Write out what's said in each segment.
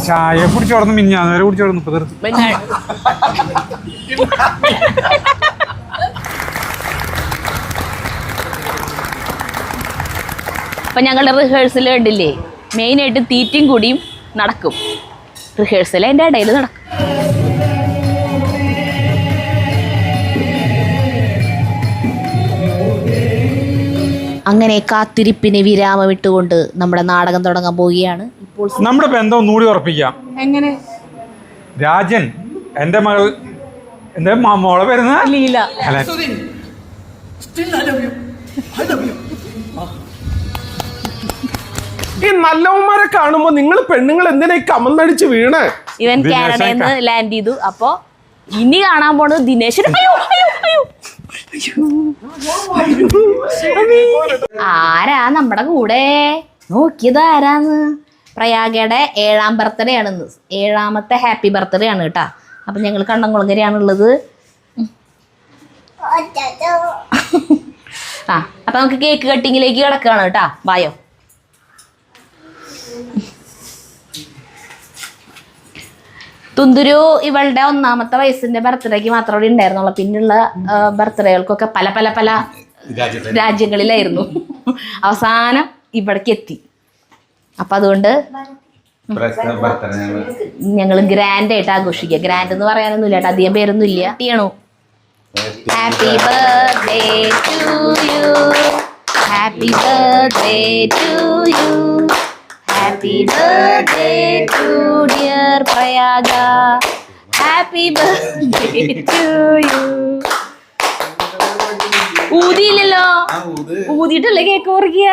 ചായ കുടിച്ചോടന്ന് മിഞ്ഞാന്ന് വരെ കുടിച്ചോടന്ന് ഇപ്പൊ തീർത്ത്. അപ്പൊ ഞങ്ങളുടെ റിഹേഴ്സൽ കണ്ടില്ലേ, മെയിനായിട്ട് തീറ്റയും കൂടിയും നടക്കും. റിഹേഴ്സൽ അതിൻ്റെ ഇടയിൽ നടക്കും. അങ്ങനെ കാത്തിരിപ്പിന് വിരാമം ഇട്ടുകൊണ്ട് നമ്മുടെ നാടകം തുടങ്ങാൻ പോവുകയാണ്. ഇപ്പോൾ നമ്മുടെ ബന്ധം ഒന്നുകൂടി ഉറപ്പിക്കാം. എങ്ങനെ? രാജൻ എന്റെ മകൾ, എന്റെ മോളെ വരുന്ന ലീല. ഈ നല്ലവന്മാരെ കാണുമ്പോ നിങ്ങൾ പെണ്ണുങ്ങൾ എന്തിനാ കമന്നടിച്ച് വീണ്? ഇവൻ കാനഡയിൽ നിന്ന് ലാൻഡ് ചെയ്തു. അപ്പൊ ഇനി കാണാൻ പോണത് ദിനേശിന്. ആരാ നമ്മുടെ കൂടെ? നോക്കിയത് ആരാന്ന്? പ്രയാഗയുടെ 7ാം ബർത്ത്ഡേ ആണെന്ന്. 7ാമത്തെ ഹാപ്പി ബർത്ത്ഡേ ആണ് കേട്ടാ. അപ്പൊ ഞങ്ങൾ കണ്ണംകുളങ്ങരയാണുള്ളത്. ആ അപ്പൊ നമുക്ക് കേക്ക് കട്ടിങ്ങിലേക്ക് കിടക്കുകയാണ് കേട്ടാ. വായോ. തുന്തുരു ഇവളുടെ 1ാമത്തെ വയസ്സിന്റെ ബർത്ത്ഡേക്ക് മാത്രമേ ഉണ്ടായിരുന്നുള്ളൂ. പിന്നെയുള്ള ബർത്ത്ഡേകൾക്കൊക്കെ പല പല പല രാജ്യങ്ങളിലായിരുന്നു. അവസാനം ഇവിടേക്ക് എത്തി. അപ്പൊ അതുകൊണ്ട് ഞങ്ങൾ ഗ്രാൻഡ് ആയിട്ട് ആഘോഷിക്കുക. ഗ്രാൻഡ് എന്ന് പറയാനൊന്നും ഇല്ല, അധികം പേരൊന്നും ഇല്ല. ചെയ്യണു. Happy birthday to you, happy birthday to you, happy birthday to dear Prayaga, happy birthday to you. ഊതിയില്ലല്ലോ, ഊതിയിട്ടല്ലേ കേക്ക് മുറിക്കുക.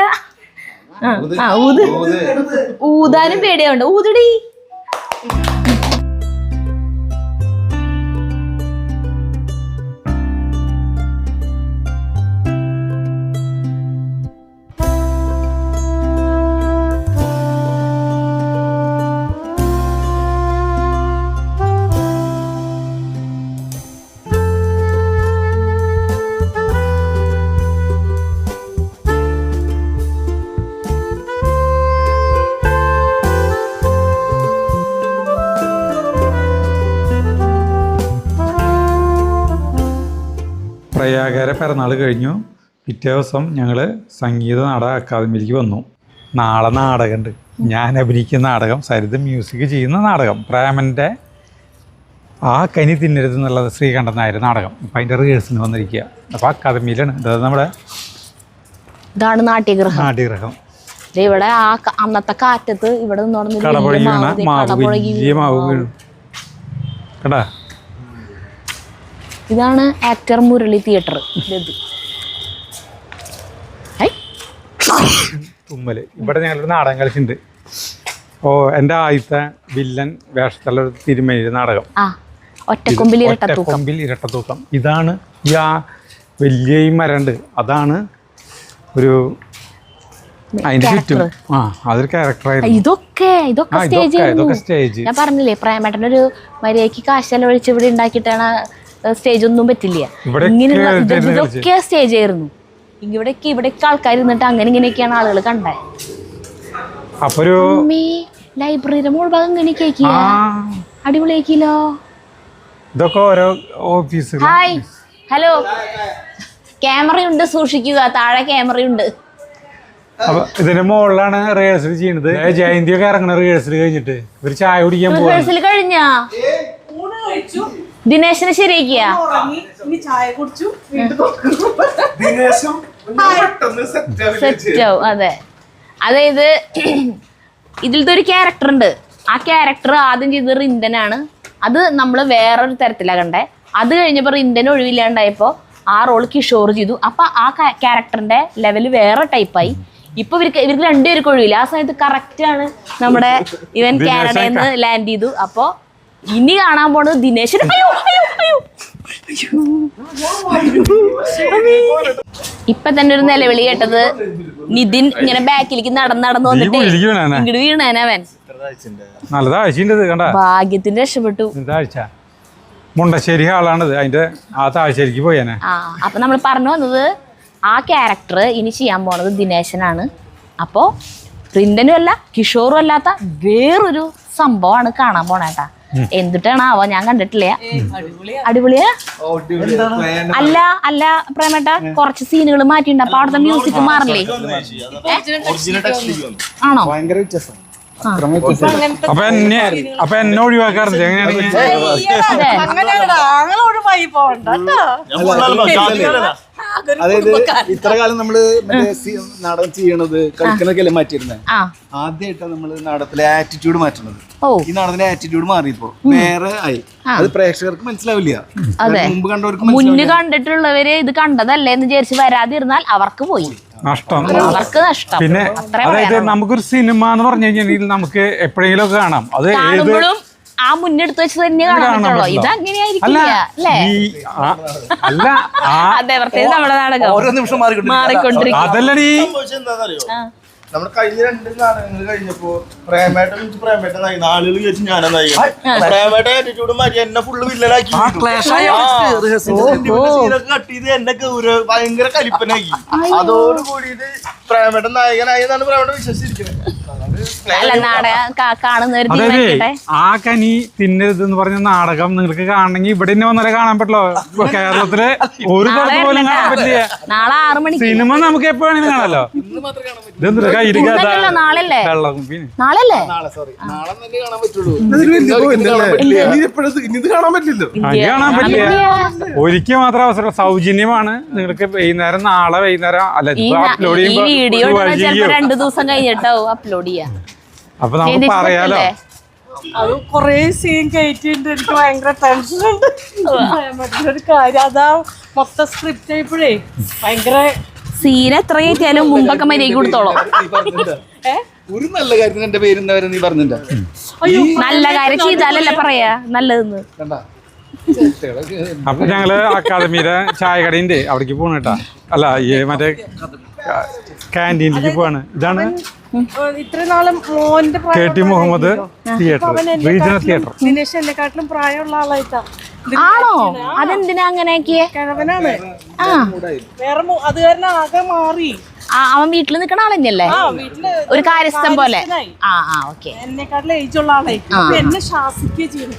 ഊതാനും പേടിയുണ്ട്. ഊതടി. പ്രയാഗര പിറന്നാൾ കഴിഞ്ഞു. പിറ്റേ ദിവസം ഞങ്ങൾ സംഗീത നാടക അക്കാദമിയിലേക്ക് വന്നു. നാളെ നാടകമുണ്ട്. ഞാൻ അഭിനയിക്കുന്ന നാടകം, സരിത മ്യൂസിക് ചെയ്യുന്ന നാടകം, പ്രേമൻ്റെ ആ കനി തിന്നരുത് എന്നുള്ളത് ശ്രീകണ്ഠൻ നായർ നാടകം. അപ്പം അതിൻ്റെ റിഹേഴ്സലിന് വന്നിരിക്കുക. അപ്പോൾ അക്കാദമിയിലാണ്. ഇത് നമ്മുടെ ഇതാണ് നാട്യഗ്രഹം. നാട്യഗ്രഹം. ഇവിടെ ആ അന്നത്തെ കാറ്റത്ത് ഇവിടെ കടപുഴകി വീണ മാവ്, വലിയ മാവ് വീഴും കേട്ടാ. ഇതാണ് ആക്ടർ മുരളി തിയേറ്റർ. തുമ്മല്. ഇവിടെ ഞങ്ങളൊരു നാടകം കളിച്ചിട്ടുണ്ട്. ഓ എൻ്റെ ആദ്യത്തെ വില്ലൻ വേഷത്തുള്ള ഒരു തിരുമേനി നാടകം. ഒറ്റക്കൊമ്പിൽ ഇരട്ടത്തൂക്കം. ഇതാണ് ഈ ആ വലിയ ഈ മരണ്ട്, അതാണ് ഒരു അതിന്റെ ചുറ്റും അതൊരു ക്യാരക്ടറായിരുന്നു. ഇതൊക്കെ സ്റ്റേജ്. ഞാൻ പറഞ്ഞില്ലേ, പ്രേമേട്ടനൊരു മര്യാദക്ക് കാശെല്ലാം ഒഴിച്ച് ഇവിടെ ഉണ്ടാക്കിയിട്ടാണ്. സ്റ്റേജ് ഒന്നും പറ്റില്ല. ഇങ്ങനെയുള്ള ഇതൊക്കെ സ്റ്റേജ് ആയിരുന്നു. ഇവിടേക്ക് ആൾക്കാർ ഇരുന്നിട്ട് അങ്ങനെ ഇങ്ങനെയൊക്കെയാണ് ആളുകൾ കണ്ടേ. ലൈബ്രറിയുടെ മോൾ ഭാഗം ഇങ്ങനെയൊക്കെ അടിപൊളിയാക്കിയല്ലോ. ഇതൊക്കെ ഓരോ ഓഫീസ്. Hi, hello. ക്യാമറയുണ്ട്, സൂക്ഷിക്കുക. താഴെ ക്യാമറയുണ്ട്. അപ്പൊ ഇതിന്റെ മുകളിലാണ് റിഹേഴ്സൽ ചെയ്യുന്നത്. ജയന്തിയൊക്കെ ഇറങ്ങണ റിഹേഴ്സൽ കഴിഞ്ഞിട്ട് ഒരു ചായ കുടിക്കാൻ പോകും. റിഹേഴ്സൽ കഴിഞ്ഞാ ദിനേശിനെ ശരിയാക്കിയ സെറ്റാവും. അതെ, അതായത് ഇതിലത്തെ ഒരു ക്യാരക്ടർ ഉണ്ട്. ആ ക്യാരക്ടർ ആദ്യം ചെയ്തത് റിന്തനാണ്. അത് നമ്മൾ വേറൊരു തരത്തിലാണ് കണ്ടേ. അത് കഴിഞ്ഞപ്പോൾ റിന്തന് ഒഴിവില്ലാണ്ടായപ്പോൾ ആ റോൾ കിഷോർ ചെയ്തു. അപ്പൊ ആ ക്യാരക്ടറിന്റെ ലെവല് വേറെ ടൈപ്പായി. ഇപ്പൊ ഇവർക്ക് രണ്ടുപേർക്ക് ഒഴിവില്ല. ആ സമയത്ത് കറക്റ്റാണ് നമ്മുടെ ഇവൻ കാനഡയിൽ നിന്ന് ലാൻഡ് ചെയ്തു. അപ്പൊ ഇനി കാണാൻ പോണത് ദിനേശിന്. ഇപ്പൊ തന്നെ ഒരു നിലവിളി കേട്ടത് നിതിൻ ഇങ്ങനെ ബാക്കിലേക്ക് നടന്നു വന്നിട്ട് ഇങ്ങോട്ട് വീണേനവൻ. ഭാഗ്യത്തിന് രക്ഷപ്പെട്ടു. മുണ്ടശ്ശേരി ആളാണത്. അതിന്റെ ആ താഴ്ചയിലേക്ക് പോയേനെ. അപ്പൊ നമ്മൾ പറഞ്ഞു വന്നത് ആ ക്യാരക്ടർ ഇനി ചെയ്യാൻ പോണത് ദിനേശനാണ്. അപ്പോ റിന്തനും അല്ല കിഷോറും അല്ലാത്ത വേറൊരു സംഭവമാണ് കാണാൻ പോണേട്ടാ. എന്തിട്ടാണാവോ, ഞാൻ കണ്ടിട്ടില്ല. അടിപൊളിയാ. അല്ല അല്ല പ്രേമേട്ട, കുറച്ച് സീനുകൾ മാറ്റിണ്ട്. അപ്പൊ അവിടുത്തെ മ്യൂസിക് മാറില്ലേ? ആണോ? അപ്പൊ എന്നെ ഒഴിവാക്കാറില്ല എങ്ങനെയാണെങ്കിൽ? അതായത് ഇത്ര കാലം നമ്മള് നാടകം ചെയ്യണത് കളിക്കണൊക്കെ മാറ്റിയിരുന്നത്. ആദ്യമായിട്ടാണ് നമ്മള് നാടകത്തിലെ ആറ്റിറ്റ്യൂഡ് മാറ്റുന്നത്. ഈ നാടകത്തിന്റെ ആറ്റിറ്റ്യൂഡ് മാറിയപ്പോ വേറെ ആയി. അത് പ്രേക്ഷകർക്ക് മനസ്സിലാവില്ല. മുമ്പ് കണ്ടവർക്ക് മുന്നേ കണ്ടിട്ടുള്ളവര് ഇത് കണ്ടതല്ലേ എന്ന് വിചാരിച്ച് വരാതിരുന്നാൽ അവർക്ക് പോയി നഷ്ടം, അവർക്ക് നഷ്ടം. പിന്നെ അതായത് നമുക്കൊരു സിനിമ എന്ന് പറഞ്ഞു കഴിഞ്ഞാൽ നമുക്ക് എപ്പോഴെങ്കിലും ഒക്കെ കാണാം. അത് കാണുമ്പോഴും ആ മുന്നെടുത്ത് വെച്ച് തന്നെ കാണാൻ പറ്റുള്ളൂ. ഇത് അങ്ങനെയായിരിക്കില്ല അല്ലേ? അല്ല, അതെ, പ്രത്യേകിച്ച് നമ്മുടെ നാടകം ഓരോ നിമിഷം മാറിക്കൊണ്ടിരിക്കും. അതല്ലടി, നമ്മള് കഴിഞ്ഞ 2 നാടകങ്ങൾ കഴിഞ്ഞപ്പോ പ്രേമേട്ടൻ ആളുകൾ വിചാരിച്ചു ഞാനാ നായിക. പ്രേമേട്ട ആറ്റിറ്റ്യൂഡ് മാറ്റി എന്നെ ഫുള്ള് വില്ലനാക്കി കട്ട് ചെയ്ത് എന്നെ ഭയങ്കര കലിപ്പനാക്കി. അതോടുകൂടി ഇത് പ്രേമേട്ടൻ നായകനായി എന്നാണ് പ്രേമേട്ടൻ വിശ്വസിച്ചിരിക്കുന്നത്. അതായത് ആ കനി തിന്നരുതെന്ന് പറഞ്ഞ നാടകം നിങ്ങൾക്ക് കാണണമെങ്കിൽ ഇവിടെ തന്നെ വന്നാലേ കാണാൻ പറ്റുള്ളൂ. കേരളത്തില് ഒരു സ്ഥലത്ത് പോലും കാണാൻ പറ്റില്ല. നാളെ 6 മണിക്ക് സിനിമ നമുക്ക് എപ്പോഴാണെങ്കിലും കാണാലോ. ഇതെന്താ കയ്യിൽ നാളല്ലേ? നാളല്ലേ? ഇത് കാണാൻ പറ്റില്ലല്ലോ. കാണാൻ പറ്റില്ല. ഒരിക്കൽ മാത്രം അവസരം. സൗജന്യമാണ്. നിങ്ങൾക്ക് വൈകുന്നേരം, നാളെ വൈകുന്നേരം അല്ല അപ്ലോഡ് ഈ വീഡിയോ 2 ദിവസം കഴിഞ്ഞിട്ടാവും അപ്ലോഡ് ചെയ്യാം. അപ്പൊ നമുക്ക് പറയാലോ. അത് കൊറേ സീൻ കയറ്റിണ്ട്. എനിക്ക് ഭയങ്കര ടെൻഷനുണ്ട്. ഒരു കാര്യം അതാ മൊത്തം സ്ക്രിപ്റ്റ് ആയപ്പോഴേ ഭയങ്കര സീൻ എത്ര കയറ്റിയാലും മുമ്പൊക്കെ മര്യാദ കൊടുത്തോളാം. ഒരു നല്ല കാര്യത്തിന് എന്റെ പേര് നീ പറഞ്ഞിട്ടുണ്ടോ? നല്ല കാര്യം ചെയ്താലല്ലേ പറയാ നല്ലതെന്ന്. അപ്പൊ ഞങ്ങള് അക്കാദമിയിലെ ചായക്കടയുണ്ട്, അവിടേക്ക് പോണ കേട്ടാ. അല്ല, ഈ മറ്റേ ക്യാൻറ്റീനിലേക്ക് പോവാണ്. ഇതാണ് ഇത്രയും നാളും മോന്റെ KT Muhammad theatre, regional theatre. Dinesh എന്നെക്കാട്ടിലും പ്രായമുള്ള ആളായിട്ടാ. ആണോ? അതെന്തിനാ അങ്ങനെയൊക്കെ? കിഴവനാണ്. വേറെ അത് കാരണം ആകെ മാറി. അവൻ വീട്ടിൽ നിൽക്കണ ആൾ തന്നെയല്ലേ? ഒരു കാര്യസ്ഥൻ പോലെ. ഓക്കെ. എന്നെക്കാട്ടിലും ഏജ് ഉള്ള ആളെ എന്നെ ശാസിക്കുകയും ചെയ്യുന്നു.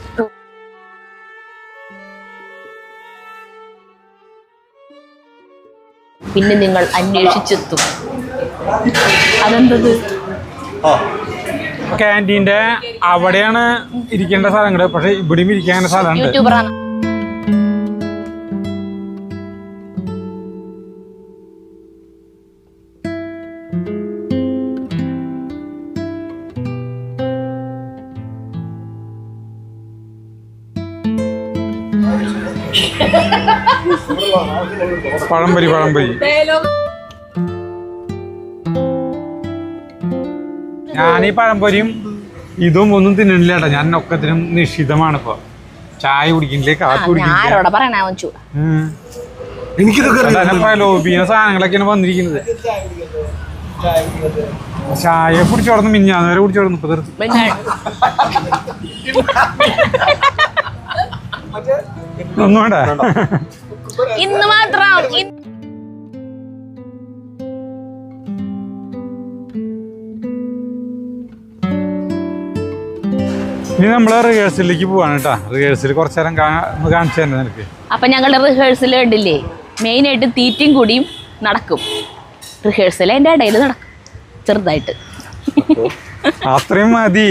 പിന്നെ നിങ്ങൾ അന്വേഷിച്ചെത്തും. അതെന്തത്? ക്യാൻറ്റീൻ്റെ അവിടെയാണ് ഇരിക്കേണ്ട സ്ഥലങ്ങള്, പക്ഷെ ഇവിടെയും ഇരിക്കാൻ സ്ഥലമുണ്ട്. യൂട്യൂബറാണ്. പഴംപൊരി ഞാനീ പഴംപൊരിയും ഇതും ഒന്നും തിന്നണില്ല കേട്ടോ. ഞാൻ ഒക്കത്തിനും നിഷിദ്ധമാണ് ഇപ്പൊ. ചായ കുടിക്കണില്ലേ, കാപ്പി ആരോടാ പറയണ? പ്രലോഭീന സാധനങ്ങളൊക്കെയാണ് വന്നിരിക്കുന്നത്. ചായ കുടിച്ചോടന്ന് മിഞ്ഞാന്ന് വരെ കുടിച്ചോടന്ന് ഇപ്പൊ തീർത്ത്. ഒന്നും വേണ്ട. ഇന്ന് മാത്രം ഇനി നമ്മള് റിഹേഴ്സലിലേക്ക് പോവാണ് കേട്ടാ. റിഹേഴ്സൽ കുറച്ചു നേരം കാണിച്ചു തന്നെ നിനക്ക്. അപ്പൊ ഞങ്ങളുടെ റിഹേഴ്സൽ കണ്ടില്ലേ, മെയിനായിട്ട് തീറ്റയും കൂടിയും നടക്കും. റിഹേഴ്സൽ അതിന്റെ ഇടയിൽ നടക്കും ചെറുതായിട്ട്. അത്രയും മതി.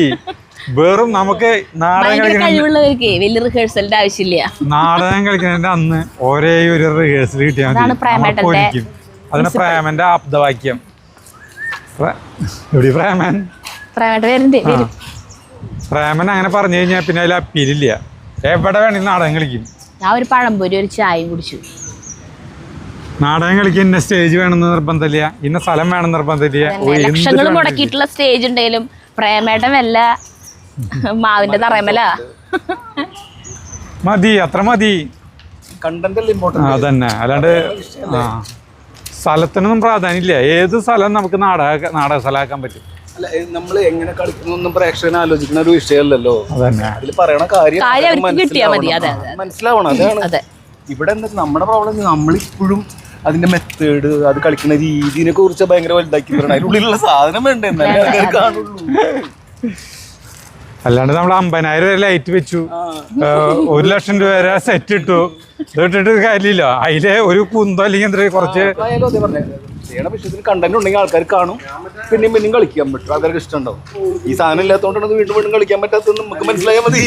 വെറും നമുക്ക് നാടകം കഴിവുള്ളവർക്ക് വലിയ റിഹേഴ്സലിന്റെ ആവശ്യമില്ല. നാടകം കളിക്കുന്നതിന്റെ അന്ന് ഒരേ ഒരു റിഹേഴ്സൽ കിട്ടിയാൽ മതി. അതിന് പ്രേമന്റെ ആപ്തവാക്യം. എവിടെ പ്രേമൻ? പ്രേമൻ അങ്ങനെ പറഞ്ഞു കഴിഞ്ഞാൽ പിന്നെ അതിൽ അപ്പീലില്ല. എവിടെ വേണമെങ്കിൽ നാടകം കളിക്കും. ഞാൻ ഒരു പഴംപൊരി ഒരു ചായയും കുടിച്ചു. നാടകം കളിക്കാൻ ഇന്ന സ്റ്റേജ് വേണമെന്ന് നിർബന്ധമില്ല, ഇന്ന സ്ഥലം വേണം നിർബന്ധമില്ല. ലക്ഷങ്ങൾ മുടക്കിയിട്ടുള്ള സ്റ്റേജ് ഉണ്ടെങ്കിലും പ്രേമേട്ടൻ വല്ല മാവിന്റെ തറയമല മതി, അത്ര മതി. അതന്നെ. അല്ലാണ്ട് സ്ഥലത്തിനൊന്നും പ്രാധാന്യമില്ല. ഏത് സ്ഥലം നമുക്ക് നാടക സ്ഥലമാക്കാൻ പറ്റും. അല്ല, നമ്മൾ എങ്ങനെ കളിക്കുന്നൊന്നും പ്രേക്ഷകനെ ആലോചിക്കുന്ന ഒരു വിഷയമല്ലല്ലോ. അതന്നെ. അതിൽ പറയണ കാര്യം മനസ്സിലാവണം. അതാണ് ഇവിടെ എന്താ നമ്മുടെ പ്രോബ്ലം. നമ്മളിപ്പോഴും അതിന്റെ മെത്തേഡ്, അത് കളിക്കുന്ന രീതിനെ കുറിച്ച് ഭയങ്കര വലുതാക്കി പറയണം. അതിനുള്ളിലുള്ള സാധനം വേണ്ട, എന്നാലേ ആൾക്കാർ കാണുള്ളൂ. അല്ലാണ്ട് നമ്മൾ 50,000 വരെ ലൈറ്റ് വെച്ചു, 1 ലക്ഷം രൂപ വരെ സെറ്റ് ഇട്ടു. ഇതിട്ടിട്ട് കാര്യമില്ല. അതിലെ ഒരു കുന്തോ അല്ലെങ്കിൽ എന്താ കുറച്ച് ചെയ്യണ വിഷയത്തിന് കണ്ടന്റ് ഉണ്ടെങ്കിൽ ആൾക്കാർ കാണും, പിന്നെയും കളിക്കാൻ പറ്റും, ആൾക്കാർക്ക് ഇഷ്ടം ഉണ്ടാവും. ഈ സാധനം ഇല്ലാത്തതുകൊണ്ടാണ് വീണ്ടും വീണ്ടും കളിക്കാൻ പറ്റാത്തത് നമുക്ക് മനസ്സിലായാൽ മതി.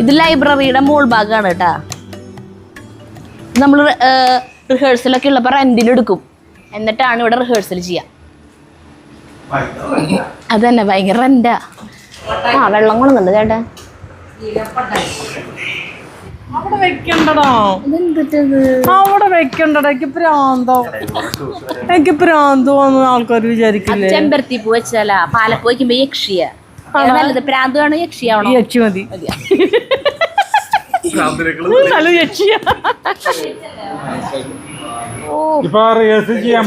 ഇത് ലൈബ്രറിയുടെ മോൾ ഭാഗമാണ് കേട്ടാ. നമ്മൾ റിഹേഴ്സലൊക്കെ ഉള്ളപ്പോൾ റെന്റിന് എടുക്കും, എന്നിട്ടാണ് ഇവിടെ റിഹേഴ്സൽ ചെയ്യാം. അതന്നെ ഭയങ്കര റെന്റാ. വെള്ളം കൊള്ളുന്നുണ്ട് ചേട്ടാ. അവിടെ വെക്കണ്ടടാ, അവിടെ വെക്കണ്ടടാ. എനിക്ക് പ്രാന്തോ ആൾക്കാർ വിചാരിക്കില്ലേ. ചെമ്പരത്തി പൂ വെച്ചാലാ പാലപ്പൂ വയ്ക്കുമ്പോ യക്ഷിയ നല്ലത്. പ്രാന്താണ് യക്ഷിയാവണം. യക്ഷി മതി. നല്ല യക്ഷിയ. ഇപ്പൊ റിഹേഴ്സൽ ചെയ്യാൻ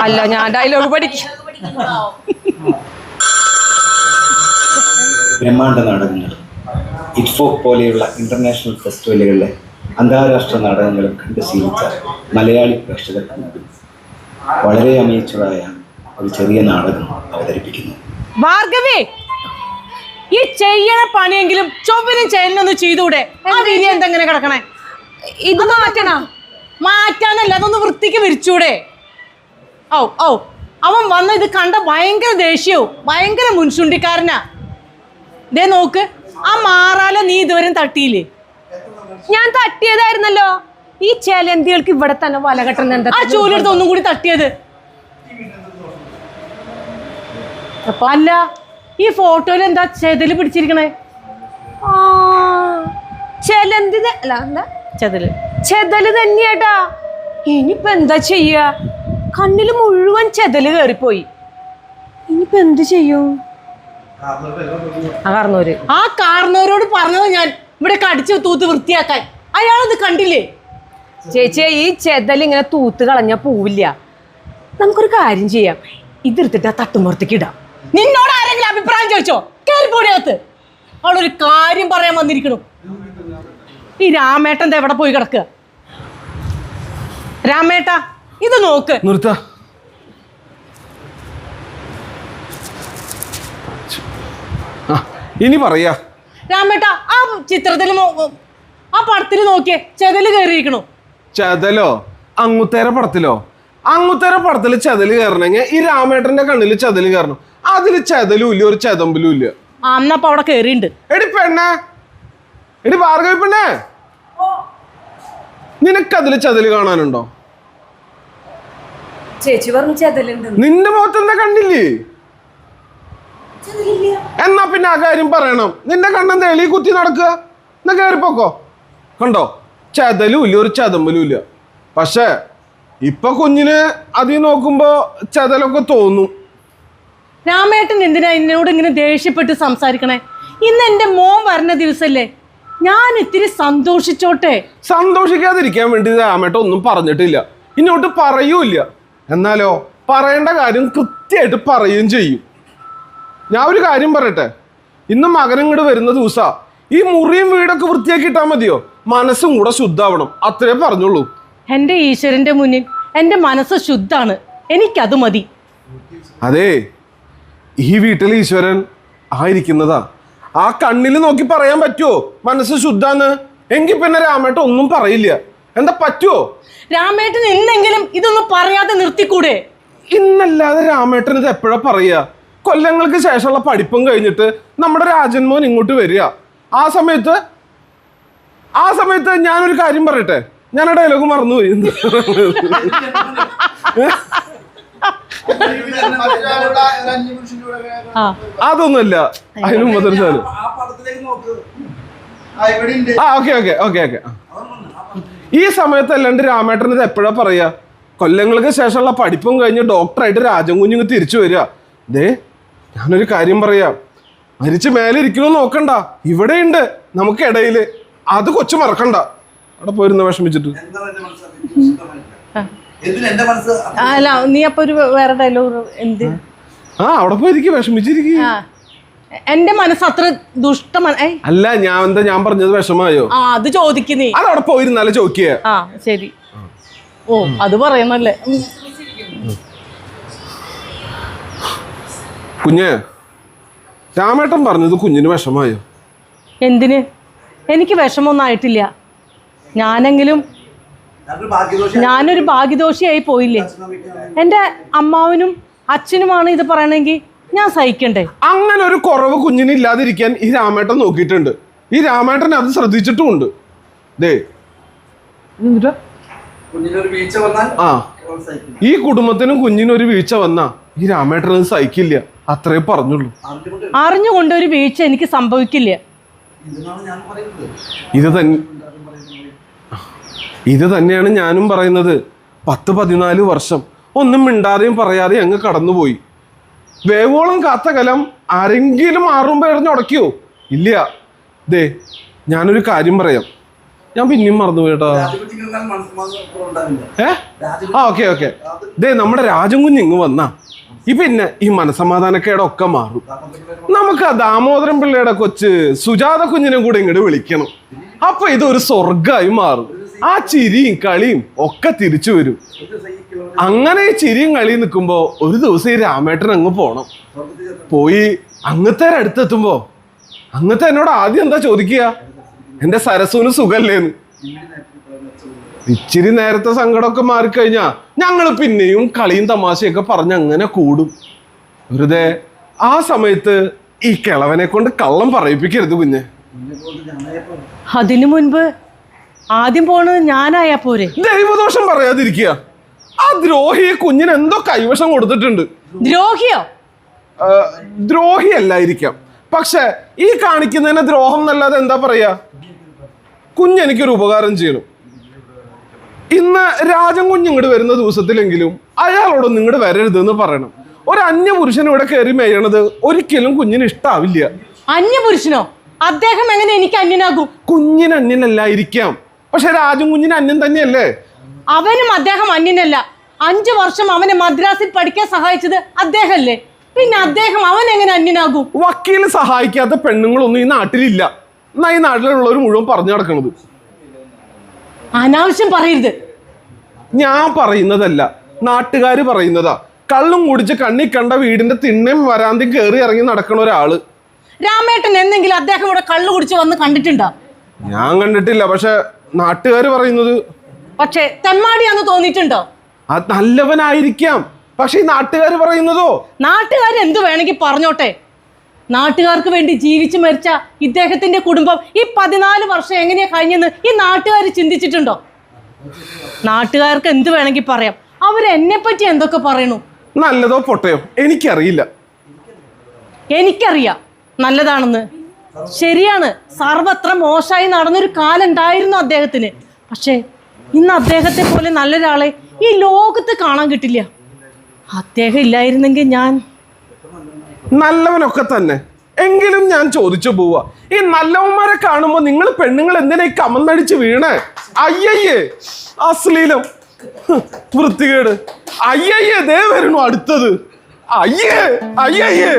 അല്ല, ഞാൻ ഡയലോഗ് പഠിക്കും. ബ്രഹ്മാണ്ഡ നാടകങ്ങൾ ഇറ്റ്ഫോക് പോലെയുള്ള ഇന്റർനാഷണൽ ഫെസ്റ്റിവലുകളിലെ അന്താരാഷ്ട്ര നാടകങ്ങളും കണ്ട് ശീലിച്ച മലയാളി പ്രേക്ഷകർക്ക് മുമ്പിൽ വളരെ അമേച്ചറായ ഒരു ചെറിയ നാടകം അവതരിപ്പിക്കുന്നു. ഭാർഗവി, ഈ ചെയ്യണ പണിയെങ്കിലും ചൊവ്വനും ചേനൊന്ന് ചെയ്തൂടെ? ആ വിരി എന്തെങ്ങനെ കിടക്കണേ? ഇത് മാറ്റാനല്ല, അതൊന്ന് വൃത്തിക്ക് വിരിച്ചൂടെ? അവൻ വന്ന് ഇത് കണ്ട ഭയങ്കര ദേഷ്യവും ഭയങ്കര മുൻചുണ്ടിക്കാരനാ. ദേ നോക്ക്, ആ മാറാല നീ ഇതുവരെ തട്ടിയില്ലേ? ഞാൻ തട്ടിയതായിരുന്നല്ലോ. ഈ ചേലന്തികൾക്ക് ഇവിടെ തന്നെ വല കെട്ടുന്ന എന്താ? ആ ചൂലെടുത്ത് ഒന്നും കൂടി തട്ടിയത്. അല്ല, ഈ ഫോട്ടോയിൽ എന്താ ചെതല് പിടിച്ചിരിക്കണേ? ചേലന്തി അല്ല, എന്താ ചെതല് തന്നെയാട്ടാ. ഇനിയിപ്പോ എന്താ ചെയ്യാ? കണ്ണില് മുഴുവൻ ചെതല് കയറിപ്പോയി. ഇനിയിപ്പോ എന്ത് ചെയ്യും? ആ കാർന്നോരോട് പറഞ്ഞത് ഞാൻ ഇവിടെ കടിച്ചു തൂത്ത് വൃത്തിയാക്കാൻ. അയാളത് കണ്ടില്ലേ? ചേച്ചിയെ, ഈ ചെതല് ഇങ്ങനെ തൂത്ത് കളഞ്ഞ പോവില്ല. നമുക്കൊരു കാര്യം ചെയ്യാം, ഇതെടുത്തിട്ട് ആ തട്ടുമുറത്തേക്ക് ഇടാം. നിന്നോട് ആരെങ്കിലും അഭിപ്രായം ചോദിച്ചോ? കേറിപ്പോടിയകത്ത്. അവളൊരു കാര്യം പറയാൻ വന്നിരിക്കണു. ഈ രാമേട്ടൻ എവിടെ പോയി കിടക്കുക? രാമേട്ട, ഇത് നോക്ക്. നിർത്ത. ഇനി പറയാ. രാമേട്ട, ആ ചിത്രത്തില് ആ പടത്തില് നോക്കിയേ, ചെതല് കയറിയിരിക്കണു. ചെതലോ? അങ്ങുത്തേര പടത്തിലോ? അങ്ങുത്തേര പടത്തില് ചെതല് കയറണമെങ്കിൽ ഈ രാമേട്ടന്റെ കണ്ണില് ചെതല് കയറണം. അതില് ചെതലും ഇല്ല, ഒരു ചെതമ്പലും ഇല്ല. അന്നപ്പോ അവിടെ കയറിയിട്ടുണ്ട്. എടി പെണ്ണേ, എടി ഭാർഗവി പെണ്ണേ, നിനക്കതില് ചെതല് കാണാനുണ്ടോ? ചേച്ചി പറഞ്ഞു ചെതലുണ്ട്. നിന്റെ മുഖത്തെന്താ കണ്ടില്ലേ? എന്നാ പിന്നെ ആ കാര്യം പറയണം. നിന്റെ കണ്ണെന്താ എളി കുത്തി നടക്കുക? എന്നാ കയറിപ്പോക്കോ. കണ്ടോ, ചെതലും ഇല്ല, ഒരു ചെതമ്പലും ഇല്ല. പക്ഷെ ഇപ്പൊ കുഞ്ഞിന് അതിൽ നോക്കുമ്പോ ചെതലൊക്കെ തോന്നും. രാമേട്ടൻ എന്തിനാ എന്നോട് ഇങ്ങനെ ദേഷ്യപ്പെട്ട് സംസാരിക്കണേ? ഇന്ന് എന്റെ മോൻ വരുന്ന ദിവസല്ലേ, ഞാൻ ഇത്തിരി സന്തോഷിച്ചോട്ടെ. സന്തോഷിക്കാതിരിക്കാൻ വേണ്ടി രാമേട്ടൻ ഒന്നും പറഞ്ഞിട്ടില്ല, ഇങ്ങോട്ട് പറയൂല്ല. എന്നാലോ പറയേണ്ട കാര്യം കൃത്യമായിട്ട് പറയുകയും ചെയ്യും. ഞാൻ ഒരു കാര്യം പറയട്ടെ, ഇന്ന് മകനിങ്ങോട്ട് വരുന്ന ദിവസാ. ഈ മുറിയും വീടൊക്കെ വൃത്തിയാക്കി ഇട്ടാൽ മതിയോ? മനസ്സും കൂടെ ശുദ്ധാവണം, അത്രേ പറഞ്ഞുള്ളൂ. എൻ്റെ ഈശ്വരന്റെ മുന്നിൽ എൻ്റെ മനസ്സ് ശുദ്ധാണ്, എനിക്കത് മതി. അതെ, ഈ വീട്ടിൽ ഈശ്വരൻ ആയിരിക്കുന്നതാ. ആ കണ്ണിൽ നോക്കി പറയാൻ പറ്റുമോ മനസ്സ് ശുദ്ധാന്ന്? എങ്കിൽ പിന്നെ രാമേട്ടൻ ഒന്നും പറയില്ല. എന്താ പറ്റുമോ? രാമേട്ടൻ ഇന്നെങ്കിലും ഇതൊന്നും പറയാതെ നിർത്തിക്കൂടെ? ഇന്നല്ലാതെ രാമേട്ടൻ ഇത് എപ്പോഴാ പറയാ? കൊല്ലങ്ങൾക്ക് ശേഷമുള്ള പഠിപ്പും കഴിഞ്ഞിട്ട് നമ്മുടെ രാജൻമോൻ ഇങ്ങോട്ട് വരിക. ആ സമയത്ത് ഞാനൊരു കാര്യം പറയട്ടെ, ഞാൻ ആ ഡയലോഗ് മറന്നുപോയി. അതൊന്നുമല്ല, അതിന് മുമ്പ് സാധനം. ഓക്കെ. ഈ സമയത്ത് അല്ലാണ്ട് രാമേട്ടൻ ഇത് എപ്പോഴാ പറയാ? കൊല്ലങ്ങൾക്ക് ശേഷമുള്ള പഠിപ്പും കഴിഞ്ഞ് ഡോക്ടറായിട്ട് രാജൻ കുഞ്ഞിങ്ങ് തിരിച്ചു വരിക. ദേ, ഞാനൊരു കാര്യം പറയാം, മരിച്ച് മേലെ ഇരിക്കണോ നോക്കണ്ട, ഇവിടെയുണ്ട് നമുക്കിടയില്. അത് കൊച്ചു മറക്കണ്ട. അവിടെ പോയിരുന്ന വിഷമിച്ചിട്ട്. അല്ല നീ അപ്പൊ ഒരു വേറെ ഡയലോഗ് എന്ത്? അവിടെ പോയിരിക്കും, വിഷമിച്ചിരിക്കും. എന്റെ മനസ്സ് അത്ര അല്ല, ഞാൻ പറഞ്ഞത് വിഷമായോ? അത് ചോദിക്കുന്നേ. അതവിടെ പോയിരുന്നാലേ ചോദിക്കുക. ശരി. ഓ അത് പറയുന്നല്ലേ. കുഞ്ഞ്, രാമേട്ടൻ പറഞ്ഞത് കുഞ്ഞിന് വിഷമായോ? എന്തിന്? എനിക്ക് വിഷമൊന്നും ആയിട്ടില്ല. ഞാനൊരു ഭാഗ്യദോഷിയായി പോയില്ലേ. എൻ്റെ അമ്മാവനും അച്ഛനുമാണ് ഇത് പറയണമെങ്കിൽ ഞാൻ സഹിക്കണ്ടേ? അങ്ങനെ ഒരു കുറവ് കുഞ്ഞിന് ഇല്ലാതിരിക്കാൻ ഈ രാമേട്ടൻ നോക്കിയിട്ടുണ്ട്. ഈ രാമേട്ടൻ അത് ശ്രദ്ധിച്ചിട്ടുമുണ്ട്. ഈ കുടുംബത്തിനും കുഞ്ഞിനൊരു വീഴ്ച വന്നാ ഈ രാമേട്ടൻ അത് സഹിക്കില്ല. അത്രേ പറഞ്ഞുള്ളൂ. അറിഞ്ഞുകൊണ്ട് ഒരു വീഴ്ച എനിക്ക് സംഭവിക്കില്ല. ഇത് തന്നെയാണ് ഞാനും പറയുന്നത്. 10-14 വർഷം ഒന്നും മിണ്ടാതെയും പറയാതെയും അങ്ങ് കടന്നുപോയി. വേവോളം കാത്ത കലം ആരെങ്കിലും ആറുമ്പോ എറിഞ്ഞുടക്കിയോ? ഇല്ല. ഞാനൊരു കാര്യം പറയാം. ഞാൻ പിന്നെയും മറന്നുപോയിട്ടോ. ഓക്കെ. നമ്മുടെ രാജൻകുഞ്ഞ് ഇങ്ങ് വന്നാ പിന്നെ ഈ മനസമാധാനക്കേടൊക്കെ മാറും. നമുക്ക് ആ ദാമോദരൻ പിള്ളയുടെ കൊച്ച് സുജാത കുഞ്ഞിനെ കൂടെ ഇങ്ങോട്ട് വിളിക്കണം. അപ്പൊ ഇതൊരു സ്വർഗമായി മാറും. ആ ചിരിയും കളിയും ഒക്കെ തിരിച്ചു വരും. അങ്ങനെ ഈ ചിരിയും കളിയും നിൽക്കുമ്പോ ഒരു ദിവസം ഈ രാമേട്ടൻ അങ്ങ് പോണം. പോയി അങ്ങത്തെ അടുത്തെത്തുമ്പോ അങ്ങത്തെ എന്നോട് ആദ്യം എന്താ ചോദിക്കുക? എന്റെ സരസുവിന് സുഖല്ലേന്ന്. ഇച്ചിരി നേരത്തെ സങ്കടമൊക്കെ മാറിക്കഴിഞ്ഞാ ഞങ്ങൾ പിന്നെയും കളിയും തമാശയൊക്കെ പറഞ്ഞ് അങ്ങനെ കൂടും. വെറുതെ ആ സമയത്ത് ഈ കിളവനെ കൊണ്ട് കള്ളം പറയിപ്പിക്കരുത് കുഞ്ഞെ. അതിനു മുൻപ് ആദ്യം പോണത് ഞാനായാ പോരെ? ദൈവദോഷം പറയാതിരിക്കുക. ആ ദ്രോഹി കുഞ്ഞിന് എന്തോ കൈവശം കൊടുത്തിട്ടുണ്ട്. ദ്രോഹിയോ? ദ്രോഹിയല്ലായിരിക്കാം, പക്ഷെ ഈ കാണിക്കുന്നതിന് ദ്രോഹം എന്നല്ലാതെ എന്താ പറയാ? കുഞ്ഞെനിക്കൊരു ഉപകാരം ചെയ്യണം. ഇന്ന് രാജൻ കുഞ്ഞ് ഇങ്ങോട്ട് വരുന്ന ദിവസത്തിലെങ്കിലും അയാളോടൊന്നും ഇങ്ങോട്ട് വരരുതെന്ന് പറയണം. ഒരു അന്യപുരുഷൻ ഇവിടെ കയറി മേയണത് ഒരിക്കലും കുഞ്ഞിന് ഇഷ്ടാവില്ല. അന്യപുരുഷനോ? അദ്ദേഹം എങ്ങനെ എനിക്ക് അന്യനാകും? കുഞ്ഞിന് അന്യനല്ലായിരിക്കാം, പക്ഷെ രാജൻ കുഞ്ഞിന് അന്യൻ തന്നെയല്ലേ? അവനും അദ്ദേഹം അന്യനല്ല. 5 വർഷം അവനെ മദ്രാസിൽ പഠിക്കാൻ സഹായിച്ചത് അദ്ദേഹമല്ലേ? പിന്നെ അദ്ദേഹം അവൻ എങ്ങനെ അന്യനാകും? വക്കീല് സഹായിക്കാത്ത പെണ്ണുങ്ങളൊന്നും ഈ നാട്ടിലില്ല. എന്നാ ഈ നാട്ടിലുള്ളവർ മുഴുവൻ പറഞ്ഞു നടക്കണത്. അനാവശ്യം പറയരുത്. ഞാൻ പറയുന്നതല്ല, നാട്ടുകാര് പറയുന്നതാ. കള്ളും കുടിച്ച് കണ്ണി കണ്ട വീടിന്റെ തിണ്ണയും വരാന്തി കയറി ഇറങ്ങി നടക്കണ ഒരാള്. രാമേട്ടൻ എന്തെങ്കിലും അദ്ദേഹം ഇവിടെ കള്ളു കുടിച്ച് വന്ന് കണ്ടിട്ടുണ്ടോ? ഞാൻ കണ്ടിട്ടില്ല, പക്ഷെ നാട്ടുകാര് പറയുന്നത്. പക്ഷെ തെമ്മാടിയാന്ന് തോന്നിയിട്ടുണ്ടോ? അത് നല്ലവനായിരിക്കാം, പക്ഷെ ഈ നാട്ടുകാര് പറയുന്നതോ? നാട്ടുകാർ എന്ത് വേണമെങ്കിൽ പറഞ്ഞോട്ടെ. നാട്ടുകാർക്ക് വേണ്ടി ജീവിച്ചു മരിച്ച ഇദ്ദേഹത്തിന്റെ കുടുംബം ഈ 14 വർഷം എങ്ങനെയാ കഴിഞ്ഞെന്ന് ഈ നാട്ടുകാർ ചിന്തിച്ചിട്ടുണ്ടോ? നാട്ടുകാർക്ക് എന്ത് വേണമെങ്കിൽ പറയാം. അവരെന്നെ പറ്റി എന്തൊക്കെ പറയണു? നല്ലതോ പൊട്ടയോ എനിക്കറിയില്ല. എനിക്കറിയാം നല്ലതാണെന്ന്. ശരിയാണ്, സർവത്ര മോശമായി നടന്നൊരു കാലം ഉണ്ടായിരുന്നു അദ്ദേഹത്തിന്. പക്ഷേ ഇന്ന് അദ്ദേഹത്തെ പോലെ നല്ലൊരാളെ ഈ ലോകത്ത് കാണാൻ കിട്ടില്ല. അദ്ദേഹം ഇല്ലായിരുന്നെങ്കിൽ ഞാൻ നല്ലവനൊക്കെ തന്നെ. എങ്കിലും ഞാൻ ചോദിച്ചു പോവാ, ഈ നല്ലവന്മാരെ കാണുമ്പോ നിങ്ങൾ പെണ്ണുങ്ങൾ എന്തിനാ ഈ കമന്നടിച്ച് വീണേ? അയ്യയ്യേ, അശ്ലീലം, വൃത്തികേട്. അയ്യയ്യേ, ദേ വരണു അടുത്തത്. അയ്യേ അയ്യയ്യേ.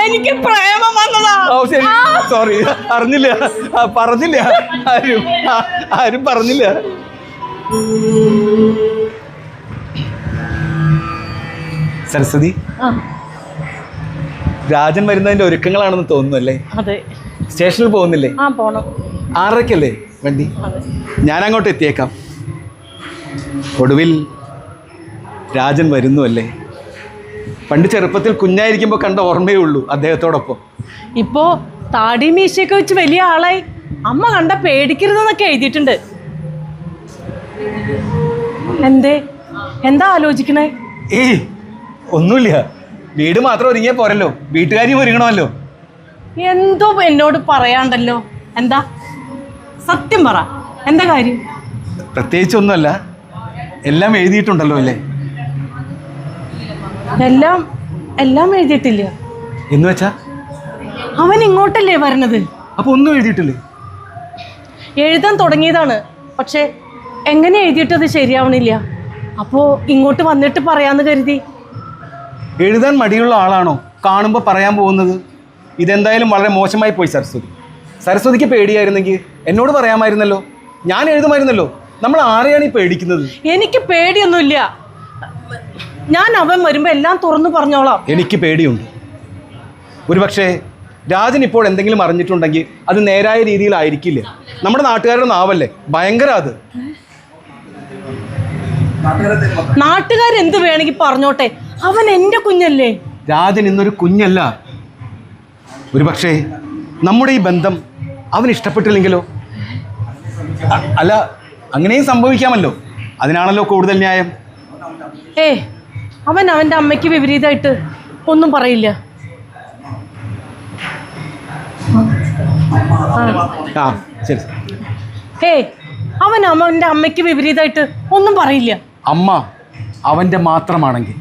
എനിക്ക് പ്രേമം വന്നതാ. സോറി, പറഞ്ഞില്ല. ആരും പറഞ്ഞില്ല. സരസ്വതി, രാജൻ വരുന്നതിന്റെ ഒരുക്കങ്ങളാണെന്ന് തോന്നുന്നു അല്ലേ? അതെ. സ്റ്റേഷനിൽ പോകുന്നില്ലേ? പോണം. 6:30 വണ്ടി. ഞാൻ അങ്ങോട്ട് എത്തിയേക്കാം. ഒടുവിൽ രാജൻ വരുന്നു അല്ലേ? പണ്ട് ചെറുപ്പത്തിൽ കുഞ്ഞായിരിക്കുമ്പോൾ കണ്ട ഓർമ്മയേ ഉള്ളൂ അദ്ദേഹത്തോടൊപ്പം. ഇപ്പോ താടി മീശയൊക്കെ വെച്ച് വലിയ ആളായി. അമ്മ കണ്ട പേടിക്കരുതെന്നൊക്കെ എഴുതിയിട്ടുണ്ട്. എന്താ ആലോചിക്കണേ? ഏയ് ഒന്നുമില്ല. വീട് മാത്രം ഒരുങ്ങിയാൽ പോരല്ലോ, വീട്ടുകാരിയും ഒരുങ്ങണമല്ലോ. എന്തോ എന്നോട് പറയാണ്ടല്ലോ. എന്താ സത്യം പറ, എന്താ കാര്യം? പ്രത്യേകിച്ചൊന്നുമല്ല, എല്ലാം എഴുതിയിട്ടുണ്ടല്ലോ അല്ലേ? എല്ലാം എഴുതിയിട്ടില്ല എന്ന് വെച്ചാ അവൻ ഇങ്ങോട്ടല്ലേ വരണത്? അപ്പൊ ഒന്നും എഴുതിയിട്ടില്ലേ? എഴുതാൻ തുടങ്ങിയതാണ്, പക്ഷെ എങ്ങനെ എഴുതിയിട്ടത് ശരിയാവണില്ല. അപ്പോ ഇങ്ങോട്ട് വന്നിട്ട് പറയാന്ന് കരുതി. എഴുതാൻ മടിയുള്ള ആളാണോ കാണുമ്പോൾ പറയാൻ പോകുന്നത്? ഇതെന്തായാലും വളരെ മോശമായി പോയി സരസ്വതി. സരസ്വതിക്ക് പേടിയായിരുന്നെങ്കിൽ എന്നോട് പറയാമായിരുന്നല്ലോ, ഞാൻ എഴുതുമായിരുന്നല്ലോ. നമ്മൾ ആരെയാണ് ഈ പേടിക്കുന്നത്? എനിക്ക് പേടിയൊന്നുമില്ല. ഞാൻ അവൻ വരുമ്പോ എല്ലാം തുറന്നു പറഞ്ഞോളാം. എനിക്ക് പേടിയുണ്ട്. ഒരുപക്ഷെ രാജൻ ഇപ്പോൾ എന്തെങ്കിലും അറിഞ്ഞിട്ടുണ്ടെങ്കിൽ അത് നേരായ രീതിയിലായിരിക്കില്ല. നമ്മുടെ നാട്ടുകാരുടെ നാവല്ലേ, ഭയങ്കര അത്. നാട്ടുകാരെന്ത് വേണമെങ്കിൽ പറഞ്ഞോട്ടെ, അവൻ എന്റെ കുഞ്ഞല്ലേ. രാജൻ ഇന്നൊരു കുഞ്ഞല്ല. ഒരുപക്ഷെ നമ്മുടെ ഈ ബന്ധം അവൻ ഇഷ്ടപ്പെട്ടില്ലെങ്കിലോ? അല്ല, അങ്ങനെയും സംഭവിക്കാമല്ലോ. അതിനാണല്ലോ കൂടുതൽ ന്യായം. അവൻ അവൻ്റെ അമ്മയ്ക്ക് വിപരീതമായിട്ട് ഒന്നും പറയില്ല. ആ ശരി. അവൻ അവൻ്റെ അമ്മയ്ക്ക് വിപരീതമായിട്ട് ഒന്നും പറയില്ല. അമ്മ അവൻ്റെ മാത്രമാണെങ്കിൽ,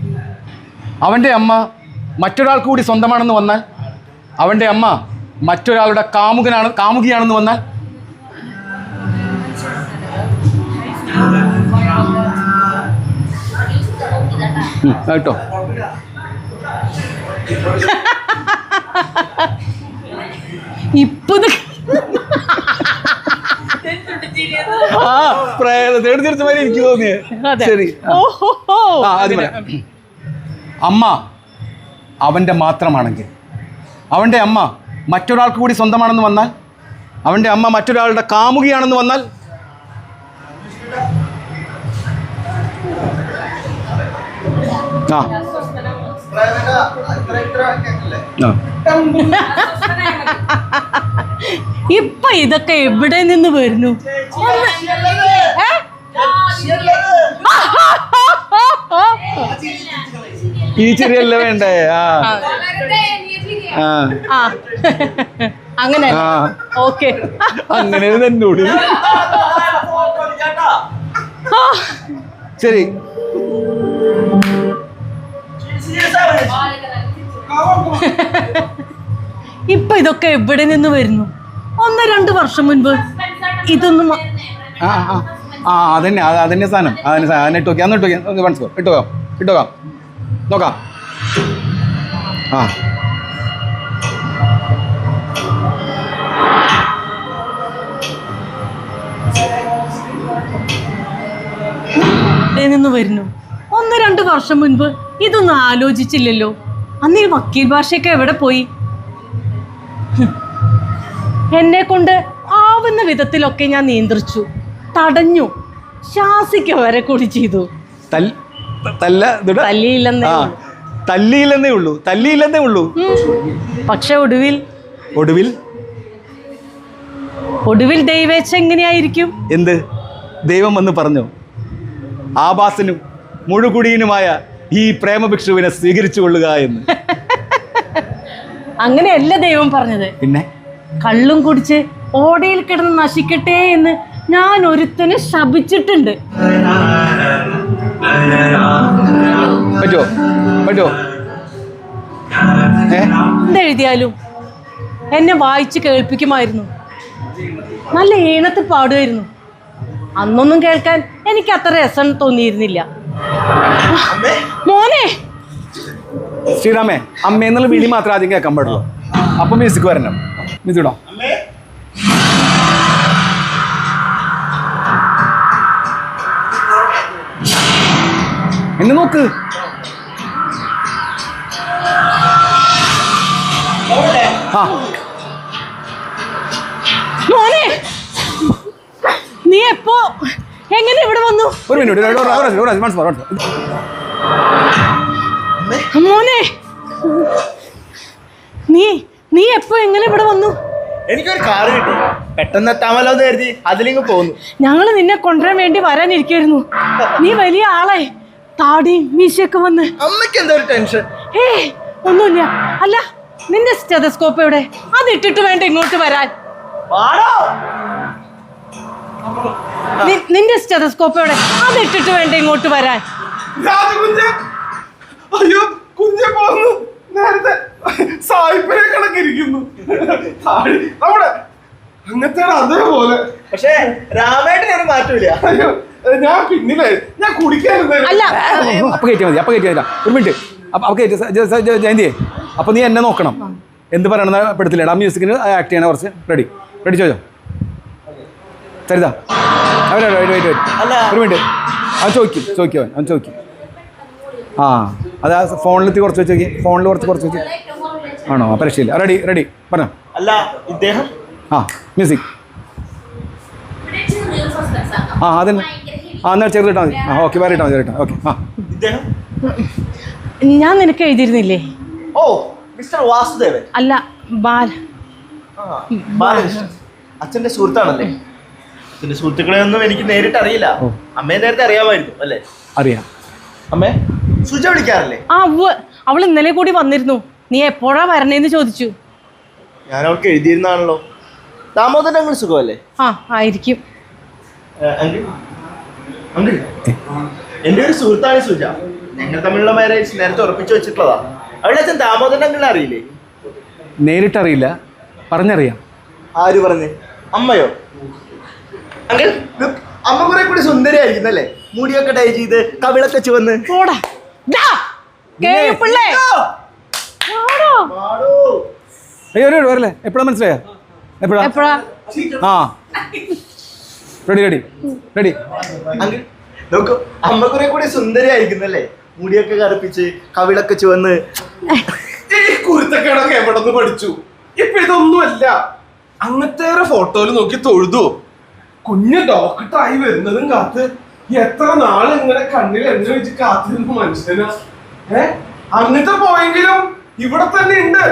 അവൻ്റെ അമ്മ മറ്റൊരാൾക്ക് കൂടി സ്വന്തമാണെന്ന് വന്നാൽ, അവൻ്റെ അമ്മ മറ്റൊരാളുടെ കാമുകിയാണെന്ന് വന്നാൽ, കേട്ടോ? ഇപ്പൊ എനിക്ക് തോന്നിയേ. ശരി, അമ്മ അവൻ്റെ മാത്രമാണെങ്കിൽ, അവൻ്റെ അമ്മ മറ്റൊരാൾക്ക് കൂടി സ്വന്തമാണെന്ന് വന്നാൽ, അവൻ്റെ അമ്മ മറ്റൊരാളുടെ കാമുകിയാണെന്ന് വന്നാൽ, ഇപ്പൊ ഇതൊക്കെ എവിടെ നിന്ന് വരുന്നു? ഈ ചെറിയല്ല വേണ്ടേ? അങ്ങനെ ഓക്കെ, അങ്ങനെ എന്നോട് ശരി. ഇപ്പൊ ഇതൊക്കെ എവിടെ നിന്ന് വരുന്നു? 1-2 വർഷം മുൻപ് ഇതൊന്നും അതന്നെ സാധനം. അതന്നെ ഇട്ടോക്കാം നോക്കാം. നിന്ന് വരുന്നു. 1-2 വർഷം മുൻപ് ഇതൊന്നും ആലോചിച്ചില്ലല്ലോ. അന്ന് ഈ വക്കീൽ ഭാഷയൊക്കെ എവിടെ പോയി? എന്നെ കൊണ്ട് ആവുന്ന വിധത്തിലൊക്കെ ഞാൻ നിയന്ത്രിച്ചു, തടഞ്ഞു, ശാസിക്ക വരെ കൂടി ചെയ്തു. തല്ലിയില്ലെന്നേ ഉള്ളൂ. പക്ഷെ ഒടുവിൽ ദൈവേച്ഛ എങ്ങനെയായിരിക്കും? എന്ത് ദൈവം വന്ന് പറഞ്ഞോ? ആഭാസനും മുഴുകുടിയനുമായ ഈ പ്രേമഭിക്ഷുവിനെ സ്വീകരിച്ചു കൊള്ളുക എന്ന്. അങ്ങനെയല്ല ദൈവം പറഞ്ഞത്. പിന്നെ കള്ളും കുടിച്ച് ഓടയിൽ കിടന്ന് നശിക്കട്ടെ എന്ന് ഞാൻ ഒരുത്തനെ ശപിച്ചിട്ടുണ്ട്. പറ്റോ? എന്തെഴുതിയാലും എന്നെ വായിച്ച് കേൾപ്പിക്കുമായിരുന്നു. നല്ല ഈണത്തിൽ പാടുമായിരുന്നു. അന്നൊന്നും കേൾക്കാൻ എനിക്ക് അത്ര രസം തോന്നിയിരുന്നില്ല. മോനെ, ശ്രീറാമേ, അമ്മ എന്നുള്ള വിളി മാത്രം ആദ്യം കേൾക്കാൻ പാടുള്ളൂ. അപ്പം മ്യൂസിക് വരണം. മ്യൂസിക്കോ? എന്നെ നോക്ക്. മോനെ, നീ എപ്പോ എങ്ങനെ ഇവിടെ വന്നു? ഒരു മിനിറ്റ്. മോനെ നീ എപ്പോ എങ്ങനെ ഇവിടെ വന്നു? എനിക്കൊരു കാറ് കിട്ടി, പെട്ടെന്ന് എത്താമല്ലോ എന്ന് കരുതി അതിലിങ്ങ് പോന്നു. ഞങ്ങള് നിന്നെ കൊണ്ടുവരാൻ വേണ്ടി വരാനിരിക്കായിരുന്നു. നീ വലിയ ആളായി, താടിയും മീശയൊക്കെ വന്ന്. അമ്മയ്ക്ക് എന്താ ഒരു ടെൻഷൻ? ഒന്നുമില്ല. അല്ല, നിന്റെ സ്റ്റെതസ്കോപ്പ് എവിടെ? അത് ഇട്ടിട്ട് വേണ്ട ഇങ്ങോട്ട് വരാൻ. നിന്റെ സ്റ്റെതസ്കോപ്പ് എവിടെ? അത് ഇട്ടിട്ട് വേണ്ട ഇങ്ങോട്ട് വരാൻ. അയ്യോ കുഞ്ഞെ പോന്നു. നേരത്തെ സായിപ്പിനെ കണക്കിരിക്കുന്നു. നമ്മുടെ അങ്ങനത്തെ അതേപോലെ. പക്ഷേ രാമേട്ടനൊരു മാറ്റമില്ല. അയ്യോ ഞാൻ പിന്നിലെ ഞാൻ കുടിക്കാനില്ല. അപ്പൊ കയറ്റിയാ മതി, അപ്പൊ കയറ്റിയാ. ഒരു മിനിറ്റ്, അപ്പൊ ജയന്തിയെ, അപ്പൊ നീ എന്നെ നോക്കണം. എന്ത് പറയണമെന്ന് പെടുത്തില്ല. ആ മ്യൂസിക്കിന് ആക്ട് ചെയ്യണ കുറച്ച്. റെഡി ചോദിച്ചോ സരിതാ. ഒരു മിനിറ്റ്, അവൻ ചോദിക്കും. ആ അത് ആ ഫോണിലെത്തി കുറച്ച് വെച്ച് നോക്കി. ഫോണിൽ കുറച്ച് വെച്ച്. ആണോ? അപ്പം രക്ഷയില്ല. റെഡി പറഞ്ഞോ. അല്ല ഇദ്ദേഹം. ആ മ്യൂസിക്. ആ അതന്നെ. എന്നാൽ ചെറുതിട്ടാൽ മതി. ആ ഓക്കെ, വേറെ ഇട്ടാൽ മതി. ഓക്കെ. ആ ഇദ്ദേഹം ഞാൻ നിനക്ക് എഴുതിയിരുന്നില്ലേ? ഓ മിസ്റ്റർ വാസുദേവൻ. അല്ല, ബാലകൃഷ്ണൻ. അച്ഛന്റെ സുഹൃത്താണല്ലേ? അച്ഛന്റെ സുഹൃത്തുക്കളെ ഒന്നും എനിക്ക് നേരിട്ട് അറിയില്ല. അമ്മയെ നേരത്തെ അറിയാമായിരുന്നു അല്ലേ? അറിയാം. അമ്മേ സുജ വിളിക്കാറില്ലേ? അവൾ ഇന്നലെ കൂടി വന്നിരുന്നു. നീ എപ്പോഴാ വരണേന്ന് ചോദിച്ചു. ഞാൻ അവൾക്ക് എഴുതിയിരുന്നാണല്ലോ. ദാമോദരൻ അങ്കിൾ സുഖമല്ലേ? ആയിരിക്കും. അങ്കിൾ എന്റെ ഒരു സുഹൃത്താണ് സുജ. ഞങ്ങൾ തമ്മിലുള്ള മാരേജ് നേരത്തെ ഉറപ്പിച്ചു വെച്ചിട്ടുള്ളതാ. അവളുടെ അച്ഛൻ ദാമോദരൻ അങ്കിളിനെ അറിയില്ലേ? നേരിട്ടറിയില്ല, പറഞ്ഞറിയാം. ആര് പറഞ്ഞേ? അമ്മയോ? അങ്കിൾ അമ്മ കുറെ കൂടി സുന്ദരിയായിരിക്കുന്നല്ലേ? മുടിയൊക്കെ ഡൈ ചെയ്ത് കവിളൊക്കെ ചുവന്ന്. അയ്യോ വരല്ലേ? എപ്പോഴാ മനസ്സിലായോ? എപ്പോഴാ? ആ റെഡി. അങ്കിൾ നോക്കൂ, അമ്മ കുറെ കൂടി സുന്ദരിയായിരിക്കുന്നല്ലേ? മുടിയൊക്കെ കറുപ്പിച്ച് കവിളൊക്കെ ചുവന്ന്. ഈ കുരുത്തക്കേടൊക്കെ എവിടെ നിന്ന് പഠിച്ചു? ഇപ്പൊ ഇതൊന്നുമല്ല. അങ്ങനത്തെ ഫോട്ടോയിൽ നോക്കി തൊഴുതു. കുഞ്ഞ് ഡോക്ടറായി വരുന്നതും കാത്ത് എത്ര നാള് ഇങ്ങനെ കണ്ണിൽ എണ്ണ വെച്ച് കാത്തിരുന്ന മനുഷ്യനാ. അങ്ങനത്തെ പോയെങ്കിലും ഇവിടെ തന്നെ ഉണ്ട്.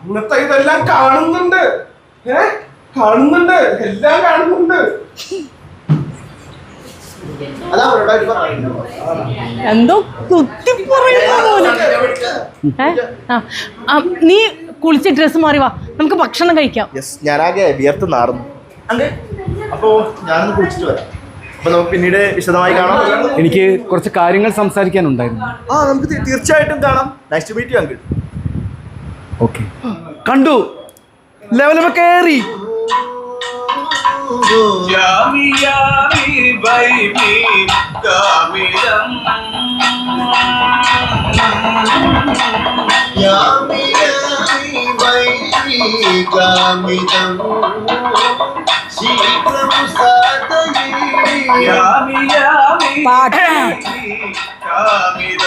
അങ്ങനത്തെ ഇതെല്ലാം കാണുന്നുണ്ട്. എല്ലാം കാണുന്നുണ്ട്. എന്തോ കുത്തി പറയുന്ന പോലെ. നീ കുളിച്ച് ഡ്രസ് മാറി വാ, നമുക്ക് ഭക്ഷണം കഴിക്കാം. ഞാനാകെ വിയർത്ത് നാറുന്നു. അപ്പോ ഞാനൊന്ന് കുളിച്ചിട്ട് വരാം. അപ്പൊ നമുക്ക് പിന്നീട് വിശദമായി കാണാം. എനിക്ക് കുറച്ച് കാര്യങ്ങൾ സംസാരിക്കാനുണ്ടായിരുന്നു. നമുക്ക് തീർച്ചയായിട്ടും കാണാം. Nice to meet you uncle. Okay. കണ്ടു, ലെവലൊക്കെ കയറി.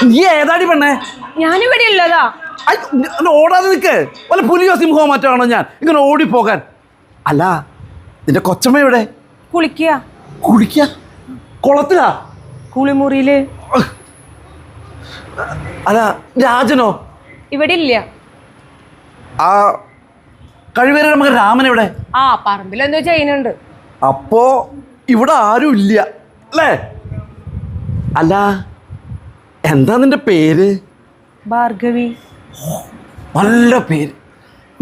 നീ ഏതാടി പെണ്ണേ? ഞാനിവിടെ ഉള്ളതാ. ഓടാതെ നിൽക്ക്. വല്ല പുലിയോ സിംഹമോ മറ്റാണോ ഞാൻ ഇങ്ങനെ ഓടിപ്പോകാൻ? അല്ല, നിന്റെ കൊച്ചമ്മ എവിടെ? കുളിക്കുക കുളത്തിലാ? കുളിമുറിയില്. അല്ല, രാജനോ? ഇവിടെ ഇല്ല. ആ കഴിവേറെ നമുക്ക് രാമൻ എവിടെ? പറമ്പിൽ എന്തോ ചെയ്യുന്നുണ്ട്. അപ്പോ ഇവിടെ ആരും ഇല്ല അല്ലേ? അല്ല, എന്താ നിന്റെ പേര്? ഭാർഗവി. നല്ല പേര്.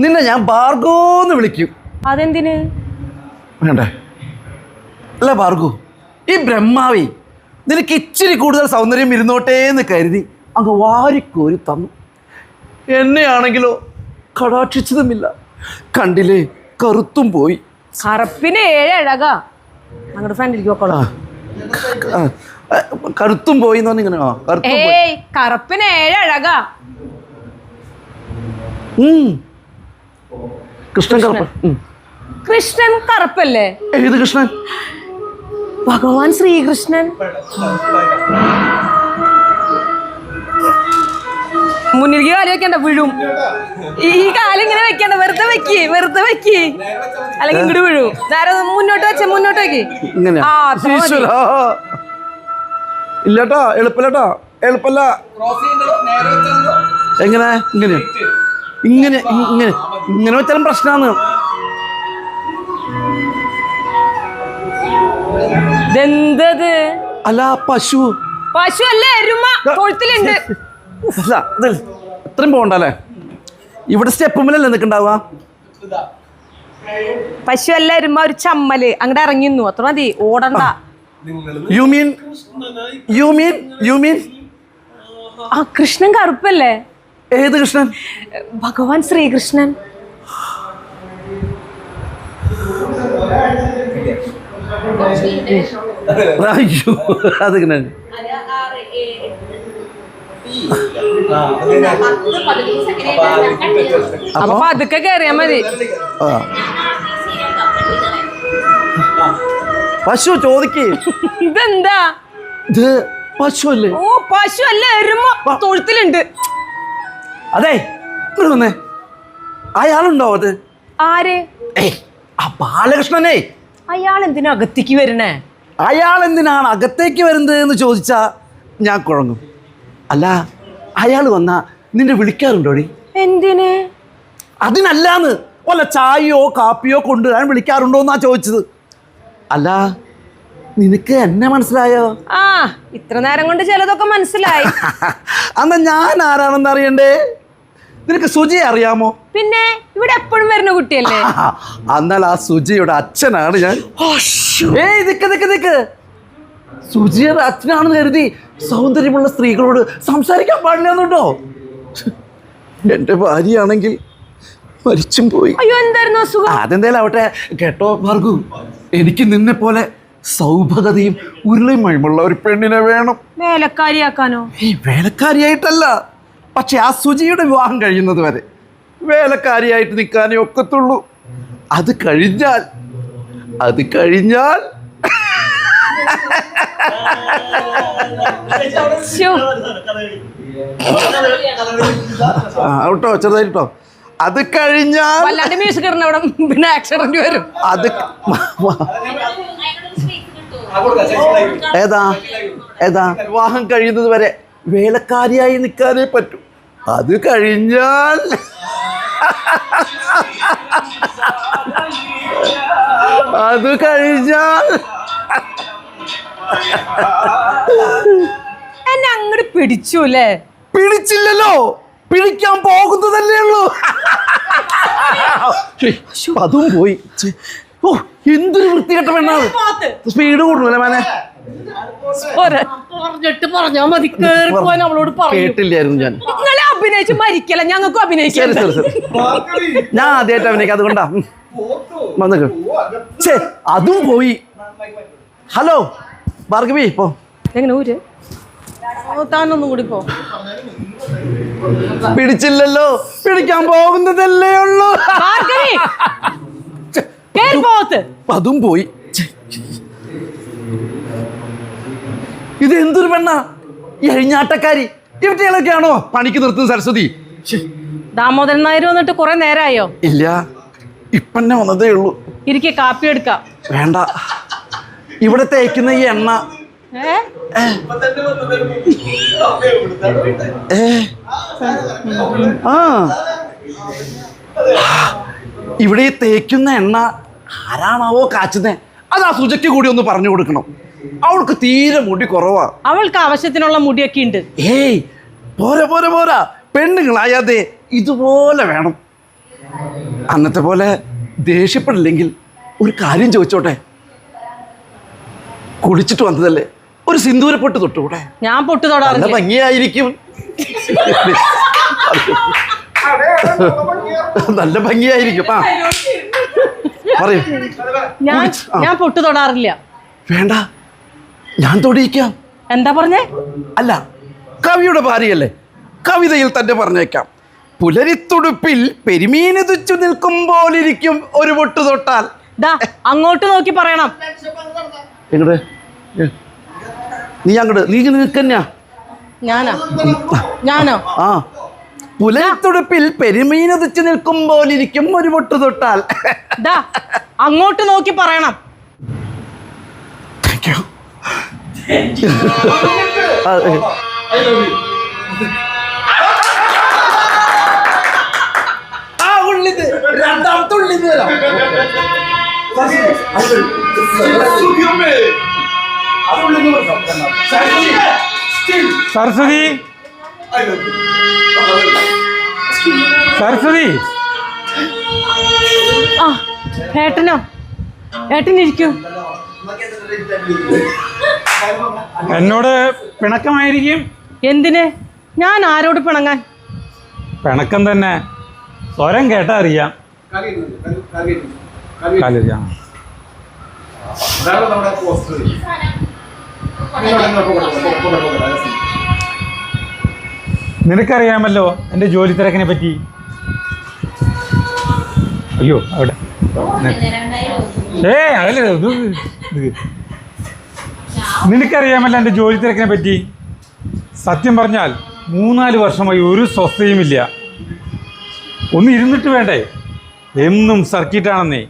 നിന്നെ ഞാൻ ഭാർഗോന്ന് വിളിക്കും. അതെന്തിന്? വേണ്ടേ? അല്ല ഭാർഗു, ഈ ബ്രഹ്മാവി നിനക്ക് ഇച്ചിരി കൂടുതൽ സൗന്ദര്യം ഇരുന്നോട്ടേ എന്ന് കരുതി അങ്ങ് വാരിക്കോരി തന്നു. എന്നെയാണെങ്കിലോ കടാക്ഷിച്ചതുമില്ല. കണ്ടില്ലേ, കറുത്തും പോയി. കറുപ്പിന് 7 അഴകാ. അങ്ങോട്ട് ഫ്രണ്ടിലേക്ക് വെക്കോളാം. കറുത്തും പോയി എന്ന് പറഞ്ഞിങ്ങനെ. കറുപ്പിന് 7 അഴകാ. കൃഷ്ണൻ കറുപ്പ്. കൃഷ്ണൻ കറുപ്പല്ലേ? ഏത് കൃഷ്ണൻ? ഭഗവാൻ ശ്രീകൃഷ്ണൻ. മുന്നിലേക്ക് കാല് വെക്കണ്ട, വീഴും. ഈ കാലം ഇങ്ങനെ വെക്കണ്ട, വെറുതെ വെക്കി. അല്ലെങ്കിൽ ഇങ്ങോട്ട് വീഴും. നേരെ മുന്നോട്ട് വെക്ക്. ഇല്ലട്ടാ, എളുപ്പല്ല. എങ്ങനെ ഇങ്ങനെ ഇങ്ങനെ ഇങ്ങനെ ഇങ്ങനെ വെച്ചാലും പ്രശ്നമാണ്. ഇതെന്തത്? അല്ല പശു. പശു അല്ലേ, എരുമ തൊഴുത്തിലുണ്ട്. അല്ല ഇത് ഇത്രയും പോകണ്ടല്ലേ, ഇവിടെ സ്റ്റെപ്പുമ്മലല്ലേ നിൽക്കണ്ടാവുക. പശു അല്ല എരുമ, ഒരു ചമ്മല് അങ്ങോട്ട് ഇറങ്ങിന്നു, അത്ര മതി, ഓടണ്ട. യു മീൻ ആ കൃഷ്ണൻ കറുപ്പല്ലേ? ഏത് കൃഷ്ണൻ? ഭഗവാൻ ശ്രീകൃഷ്ണൻ. അയ്യോ അതിങ്ങനെ അപ്പൊ അതൊക്കെ കേറിയാ മതി. പശു ചോദിക്കേ. ഇതെന്താ? ഇത് പശു അല്ലേ? ഓ പശു അല്ല എരുമ തൊഴുത്തിലുണ്ട്. അതെ വന്നേ, അയാളുണ്ടോ? അത് ആര്? ആ ബാലകൃഷ്ണനെ. അയാൾ എന്തിനാ അകത്തേക്ക് വരണേ? അയാൾ എന്തിനാണ് അകത്തേക്ക് വരുന്നത് എന്ന് ചോദിച്ചാ ഞാൻ കുഴങ്ങും. അല്ല അയാൾ വന്നാ നിന്നെ വിളിക്കാറുണ്ടോടി? എന്തിന്? അതിനല്ലാന്ന്, വല്ല ചായയോ കാപ്പിയോ കൊണ്ടുവരാൻ വിളിക്കാറുണ്ടോന്നാ ചോദിച്ചത്. അല്ല നിനക്ക് എന്നെ മനസ്സിലായോ? ആ ഇത്ര നേരം കൊണ്ട് ചിലതൊക്കെ മനസ്സിലായി. അന്നാ ഞാൻ ആരാണെന്ന് അറിയണ്ടേ? നിനക്ക് സുജിയെ അറിയാമോ? പിന്നെ ഇവിടെ എപ്പോഴും വരുന്ന കുട്ടിയല്ലേ? എന്നാൽ ആ സുജിയുടെ അച്ഛനാണ് ഞാൻ. ഏയ് നിക്ക് സുജിയുടെ അച്ഛനാണെന്ന് കരുതി സൗന്ദര്യമുള്ള സ്ത്രീകളോട് സംസാരിക്കാൻ പാടില്ലെന്നുണ്ടോ? എന്റെ ഭാര്യയാണെങ്കിൽ മരിച്ചും പോയി. അയ്യോ എന്തായിരുന്നു അസുഖം? അതെന്തേലും ആവട്ടെ കേട്ടോ ഭാർഗു, എനിക്ക് നിന്നെ പോലെ സൗഭഗതയും ഉരുളിമയുമുള്ള ഒരു പെണ്ണിനെ വേണം. വേലക്കാരിയാക്കാനോ? വേലക്കാരിയായിട്ടല്ല, പക്ഷെ ആ സുജിയുടെ വിവാഹം കഴിയുന്നത് വരെ വേലക്കാരിയായിട്ട് നിൽക്കാനേ ഒക്കത്തുള്ളൂ. അത് കഴിഞ്ഞാൽ ട്ടോ ചെറുതായിട്ടോ. അത് കഴിഞ്ഞാൽ വല്ലാണ്ട് മ്യൂസിക് ഇടണം അവിടെ, പിന്നെ ആക്സിഡന്റ് വരും. അത് ഏതാ വിവാഹം കഴിയുന്നത് വരെ വേലക്കാരിയായി നിൽക്കാനേ പറ്റൂ. അത് കഴിഞ്ഞാൽ എന്നെ അങ്ങോട്ട് പിടിച്ചു അല്ലേ? പിടിച്ചില്ലല്ലോ, പിടിക്കാൻ പോകുന്നതല്ലേ ഉള്ളൂ. അതും പോയി. ഓ എന്തൊരു വൃത്തികെട്ട പെണ്ണാണ്. സ്പീഡ് കൂട്ടണല്ലേ മാനെ? പറഞ്ഞാ മതി, കേറിപ്പോൻ അവളോട് കേട്ടില്ലായിരുന്നു ഞാൻ. നിങ്ങളെ അഭിനയിച്ച് മരിക്കല, ഞങ്ങൾക്കും അഭിനയിക്കാം. ഞാൻ ആദ്യമായിട്ട് അഭിനയിക്കാം, അതുകൊണ്ടാ വന്നേക്ക്. അതും പോയി. ഹലോ ഭാർഗവി, പോ. എങ്ങനെ ഊര്? താനൊന്നും കൂടി പോ. പിടിച്ചില്ലല്ലോ, പിടിക്കാൻ പോകുന്നതല്ലേ ഉള്ളൂ. അതും പോയി. ഇത് എന്തൊരു പെണ്ണാ, എഴിഞ്ഞാട്ടക്കാരി. ഇവറ്റകളൊക്കെയാണോ പണിക്ക് നിർത്തുന്നത് സരസ്വതി? ദാമോദരൻ നായർ വന്നിട്ട് കുറെ നേരമായോ? ഇല്ല, ഇപ്പന്നെ വന്നതേ ഉള്ളൂ. ഇരിക്കെ കാപ്പി എടുക്കാം. വേണ്ട, ഇവിടെ തേക്കുന്ന ഈ എണ്ണ ഇവിടെ ഈ തേക്കുന്ന എണ്ണ ആരാണാവോ കാച്ചുന്നേ? അത് ആ സുജയ്ക്ക് കൂടി ഒന്ന് പറഞ്ഞു കൊടുക്കണം. അവൾക്ക് തീരെ മുടി കുറവാ. അവൾക്ക് ആവശ്യത്തിനുള്ള മുടിയൊക്കെ ഉണ്ട്. ഏയ് പോരാ, പെണ്ണുങ്ങളായാതെ ഇതുപോലെ വേണം. അന്നത്തെ പോലെ ദേഷ്യപ്പെടില്ലെങ്കിൽ ഒരു കാര്യം ചോദിച്ചോട്ടെ, കുളിച്ചിട്ട് വന്നതല്ലേ, ഒരു സിന്ദൂരപ്പൊട്ട് തൊട്ടുകൂടെ? ഞാൻ പൊട്ട് തൊടാറില്ല. ഭംഗിയായിരിക്കും, നല്ല ഭംഗിയായിരിക്കും. ആ പറയൂ. ഞാൻ പൊട്ട് തൊടാറില്ല. വേണ്ട, ഞാൻ തൊടിയിക്കാം. എന്താ പറഞ്ഞേ? അല്ല, കവിയുടെ ഭാര്യയല്ലേ, കവിതയിൽ തന്നെ പറഞ്ഞേക്കാം. പുലരിത്തുടുപ്പിൽ പെരുമീനുതിച്ചു നിൽക്കുമ്പോലിരിക്കും ഒരു പൊട്ട് തൊട്ടാൽ. അങ്ങോട്ട് നോക്കി പറയണം. എങ്ങോട്ട്? നീ അങ്ങോട്ട്, നീ നിൽക്കന്നാ. ഞാനോ? ആ, പുലരിത്തുടുപ്പിൽ പെരുമീനുതിച്ചു നിൽക്കുമ്പോലിരിക്കും ഒരു പൊട്ട് തൊട്ടാൽ. അങ്ങോട്ട് നോക്കി പറയണം. Thank you. രണ്ടാമത്തെ ഉള്ളിൽ നിന്ന് വരാം. അത് ഉള്ളിൽ നിന്ന് കൊടുക്കാം. സരസ്വതി, സരസ്വതി, ആ ഏട്ടനോ? ഏട്ടനിരിക്കൂ. എന്നോട് പിണക്കമായിരിക്കും. എന്തിന്? ഞാൻ ആരോട് പിണങ്ങാൻ? പിണക്കം തന്നെ, സ്വരം കേട്ടാ അറിയാം. കാലറിയാം. നിനക്കറിയാമല്ലോ എൻ്റെ ജോലി തിരക്കിനെ പറ്റി. അയ്യോ അവിടെ അതല്ലേ നിനക്കറിയാമല്ലോ എൻ്റെ ജോലി തിരക്കിനെ പറ്റി. സത്യം പറഞ്ഞാൽ 3-4 വർഷമായി ഒരു സ്വസ്ഥയുമില്ല. ഒന്ന് ഇരുന്നിട്ട് വേണ്ടേ? എന്നും സർക്കിട്ടാണെന്നേ.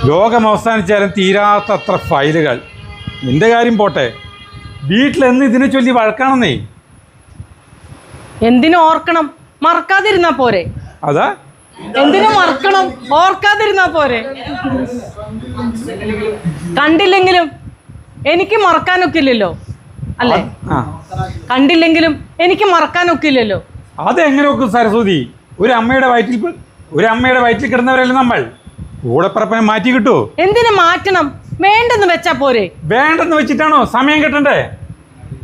ലോകം അവസാനിച്ചാലും തീരാത്തത്ര ഫയലുകൾ. നിന്റെ കാര്യം പോട്ടെ, വീട്ടിലെന്ന് ഇതിനെ ചൊല്ലി വഴക്കാണെന്നേ. എന്തിനു ഓർക്കണം? മറക്കാതിരുന്നാ പോരെ? അതാ എന്തിനു മറക്കണം? ഓർക്കാതിരുന്നാ പോരെ? കണ്ടില്ലെങ്കിലും എനിക്ക് മറക്കാനൊക്കില്ലല്ലോ, അല്ലേ? കണ്ടില്ലെങ്കിലും എനിക്ക് മറക്കാനൊക്കില്ലല്ലോ. അതെങ്ങനെ നോക്കും സരസ്വതി? ഒരു അമ്മയുടെ വയറ്റിൽ കിടന്നവരല്ലേ നമ്മൾ. കൂടെപ്പറപ്പനെ മാറ്റി കിട്ടുമോ? എന്തിനു മാറ്റണം? വേണ്ടെന്ന് വെച്ചാ പോരെ? വേണ്ടെന്ന് വെച്ചിട്ടാണോ സമയം കിട്ടണ്ടേ?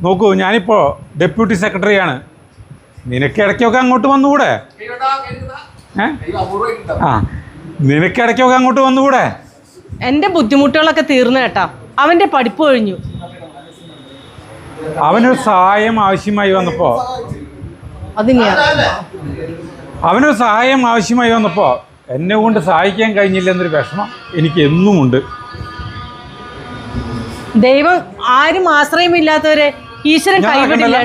നോക്കൂ, ഞാനിപ്പോ ഡെപ്യൂട്ടി സെക്രട്ടറിയാണ്. നിനക്ക് ഇടയ്ക്കൊക്കെ അങ്ങോട്ട് വന്നുകൂടെ? നിനക്ക് ഇടയ്ക്കൊക്കെ അങ്ങോട്ട് വന്നുകൂടെ? എന്റെ ബുദ്ധിമുട്ടുകളൊക്കെ തീർന്നു കേട്ടാ. അവന്റെ പഠിപ്പ് കഴിഞ്ഞു. അവനൊരു സഹായം ആവശ്യമായി വന്നപ്പോ എന്നെ കൊണ്ട് സഹായിക്കാൻ കഴിഞ്ഞില്ല എന്നൊരു വിഷമം എനിക്ക് എന്നും ഉണ്ട്. ദൈവം ആരും ആശ്രയമില്ലാത്തവരെ ഈശ്വരൻ കൈവിടില്ല.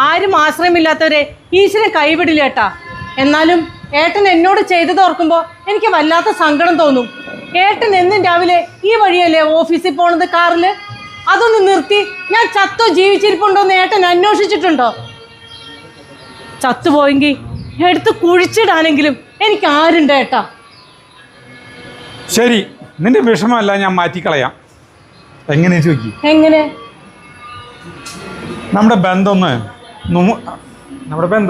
ആരും ആശ്രയമില്ലാത്തവരെ ഈശ്വരൻ കൈവിടില്ല ഏട്ടാ. എന്നാലും ഏട്ടൻ എന്നോട് ചെയ്തത് ഓർക്കുമ്പോൾ എനിക്ക് വല്ലാത്ത സങ്കടം തോന്നും. ഏട്ടൻ എന്നും രാവിലെ ഈ വഴിയല്ലേ ഓഫീസിൽ പോണത് കാറില്? അതൊന്ന് നിർത്തി ഞാൻ ചത്തോ ജീവിച്ചിരിപ്പുണ്ടോന്ന് ഏട്ടൻ അന്വേഷിച്ചിട്ടുണ്ടോ? ചത്തുപോയെങ്കിൽ എടുത്ത് കുഴിച്ചിടാനെങ്കിലും എനിക്ക് ആരുണ്ട് ഏട്ടാ? ശരി, നിന്റെ വിഷമമല്ല ഞാൻ മാറ്റിക്കളയാം. എങ്ങനെ ചോദിക്കും? എങ്ങനെ? നമ്മുടെ ബന്ധം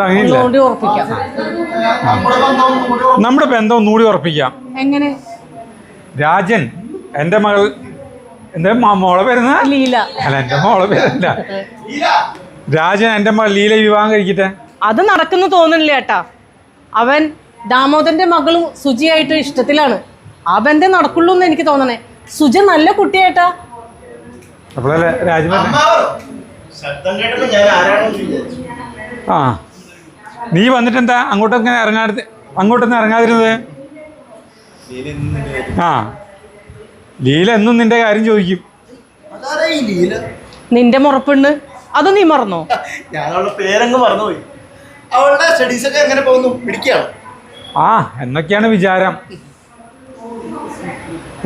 അങ്ങനെയില്ല. നമ്മുടെ ബന്ധം ഒന്നുകൂടി ഉറപ്പിക്കാം. എങ്ങനെ? രാജൻ എൻ്റെ മകൾ, എൻ്റെ മോളെ പേരുന്ന ലീല. അല്ല, എൻ്റെ മോളെ പേരല്ല. രാജൻ എൻ്റെ മകൾ ലീല വിവാഹം കഴിക്കട്ടെ. അത് നടക്കുന്നു തോന്നുന്നില്ല ഏട്ടാ. അവൻ ദാമോദരന്റെ മകളും സുജിയായിട്ട് ഇഷ്ടത്തിലാണ്. ആ ബന്ധം നടക്കുള്ളൂ എന്ന് എനിക്ക് തോന്നണേ. സുജ നല്ല കുട്ടിയേട്ടാ. അപ്പോഴല്ലേ രാജൻ ആ നീ വന്നിട്ട് എന്താ അങ്ങോട്ടൊന്നും ഇറങ്ങാതിരുന്നത്? ആ, ലീല എന്നും നിന്റെ കാര്യം ചോദിക്കും. നിന്റെ മുറപ്പെണ്ണ് അത് നീ മറന്നോ? ഞാൻ അവളുടെ പേരങ്ങ് മറന്നുപോയി. അവളുടെ സ്റ്റഡീസ് ഒക്കെ എങ്ങനെ പോകുന്നു? പിടിക്കുകയാണ്. ആ, എന്നൊക്കെയാണ് വിചാരം.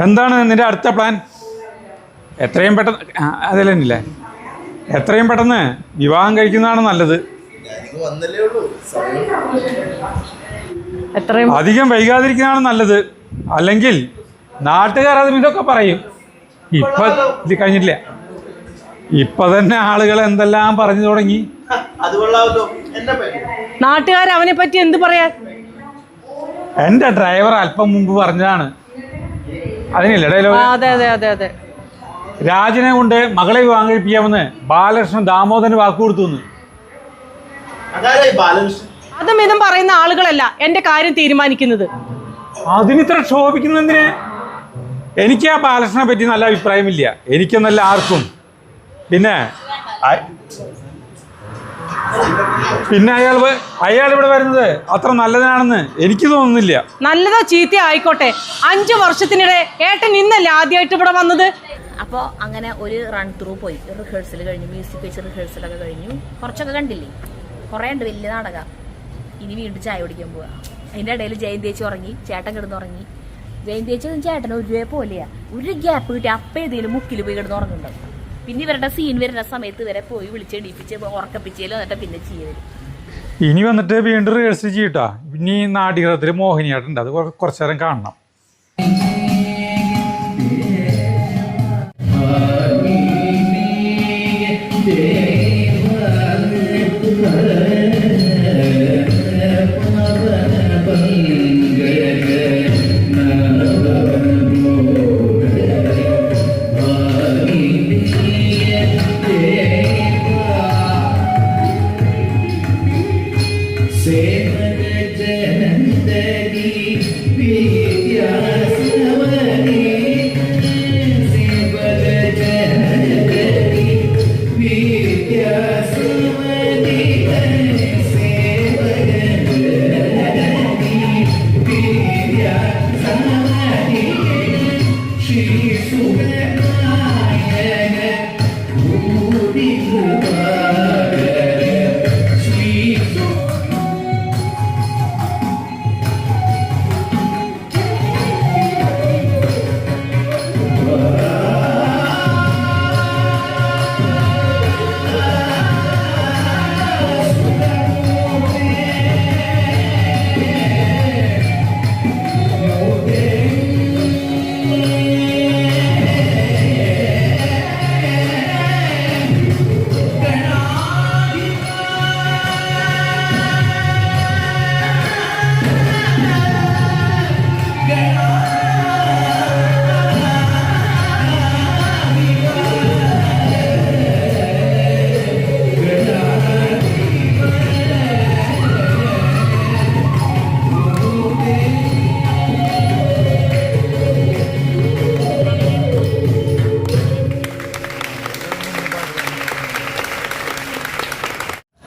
എന്താണ് നിന്റെ അടുത്ത പ്ലാൻ? എത്രയും പെട്ടെന്ന് അതില്ലേ, എത്രയും പെട്ടെന്ന് വിവാഹം കഴിക്കുന്നതാണ് നല്ലത്. അധികം വൈകാതിരിക്കുന്നതാണ് നല്ലത്. അല്ലെങ്കിൽ നാട്ടുകാർ അതും ഇതൊക്കെ പറയും. ഇപ്പൊ ഇത് കഴിഞ്ഞിട്ടില്ല, ഇപ്പൊ തന്നെ ആളുകൾ എന്തെല്ലാം പറഞ്ഞു തുടങ്ങി. നാട്ടുകാർ അവനെ പറ്റി എന്ത് പറയാൻ? എന്റെ ഡ്രൈവർ അല്പം മുമ്പ് പറഞ്ഞതാണ്. അതിനില്ല ഡയലോഗ്. അതെ അതെ അതെ അതെ. രാജനെ കൊണ്ട് മകളെ വിവാഹം കഴിപ്പിക്കാമെന്ന് ബാലകൃഷ്ണൻ ദാമോദരന് വാക്ക് കൊടുത്തു. അതും ഇതും പറയുന്ന ആളുകളല്ല എന്റെ കാര്യം തീരുമാനിക്കുന്നത്. അതിനിത്ര ക്ഷോഭിക്കുന്നതിന്? എനിക്ക് ആ ബാലകൃഷ്ണനെ പറ്റി നല്ല അഭിപ്രായമില്ല, എനിക്കെന്നല്ല ആർക്കും. പിന്നെ അയാൾ ഇവിടെ വരുന്നത് അത്ര നല്ലതാണെന്ന് എനിക്ക് തോന്നുന്നില്ല. നല്ലതോ ചീത്തയോ ആയിക്കോട്ടെ, 5 വർഷത്തിനിടെ ഏട്ടൻ ഇന്നല്ലേ ആദ്യമായിട്ട് ഇവിടെ വന്നത്. അപ്പോൾ അങ്ങനെ ഒരു റൺ ത്രൂ പോയി. റിഹേഴ്സൽ കഴിഞ്ഞു, മ്യൂസിക് വെച്ച് റിഹേഴ്സലൊക്കെ കഴിഞ്ഞു. കുറച്ചൊക്കെ കണ്ടില്ലേ, കുറേ ഉണ്ട്, വലിയ നാടകം. ഇനി വീണ്ടും ചായ കുടിക്കാൻ പോവുക. അതിൻ്റെ ഇടയിൽ ജയന്തേച്ചി ഉറങ്ങി, ചേട്ടൻ കിടന്നുറങ്ങി. ജയന്തേച്ചി ചേട്ടൻ ഒരേ പോലെയാ, ഒരു ഗ്യാപ്പ് കിട്ടി അപ്പം ഏതെങ്കിലും മുക്കിൽ പോയി കിടന്ന് ഉറങ്ങുന്നുണ്ടാവും. പിന്നെ ഇവരുടെ സീൻ വരുന്ന സമയത്ത് ഇവരെ പോയി വിളിച്ചെണീപ്പിച്ച് ഉറക്കപ്പിച്ചേലും എന്നിട്ട് പിന്നെ ചെയ്യല്. ഇനി വന്നിട്ട് വീണ്ടും റിഹേഴ്സൽ ചെയ്യട്ടാ. ഇനി നാടകത്തിൽ മോഹിനിയാട്ടുണ്ട്, അത് കുറച്ചു നേരം കാണണം.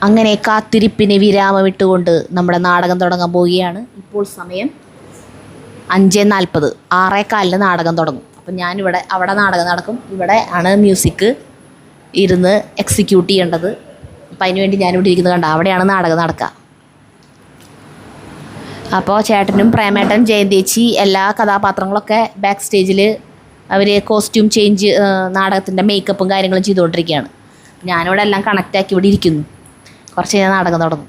അങ്ങനെ കാത്തിരിപ്പിന് വിരാമമിട്ടുകൊണ്ട് നമ്മുടെ നാടകം തുടങ്ങാൻ പോവുകയാണ്. ഇപ്പോൾ സമയം 5:40, 6:15 നാടകം തുടങ്ങും. അപ്പം ഞാനിവിടെ, അവിടെ നാടകം നടക്കും, ഇവിടെ ആണ് മ്യൂസിക് ഇരുന്ന് എക്സിക്യൂട്ട് ചെയ്യേണ്ടത്. അപ്പം അതിനുവേണ്ടി ഞാനിവിടെ ഇരിക്കുന്നത് കണ്ട, അവിടെയാണ് നാടകം നടക്കുക. അപ്പോൾ ചേട്ടനും പ്രേമേട്ടൻ, ജയന്തേച്ചി, എല്ലാ കഥാപാത്രങ്ങളൊക്കെ ബാക്ക് സ്റ്റേജിൽ അവർ കോസ്റ്റ്യൂം ചേഞ്ച്, നാടകത്തിൻ്റെ മേക്കപ്പും കാര്യങ്ങളും ചെയ്തുകൊണ്ടിരിക്കുകയാണ്. ഞാനിവിടെ എല്ലാം കണക്റ്റാക്കി ഇവിടെ ഇരിക്കുന്നു. കുറച്ച് കഴിഞ്ഞാൽ നാടകം തുടങ്ങും.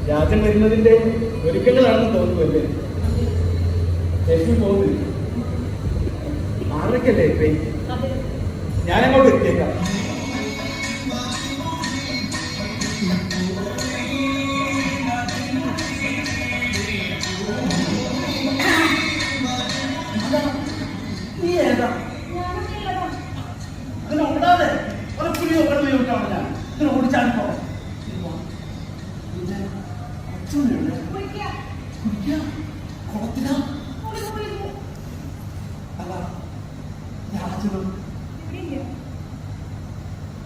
രാജൻ വരുന്നതിന്റെ ഒരുക്കങ്ങളാണെന്ന് തോന്നുന്നു. തോന്നുന്നു 6:00 ട്രെയിൻ. ഞാനങ്ങോട്ട് എത്തിയേക്കാം. നീ ഏതാ? അതിനോടാതെ ഒരു പുലി ഓടിച്ചാണ് ഞാൻ. ഇതിന് ഓടിച്ചാണിപ്പോ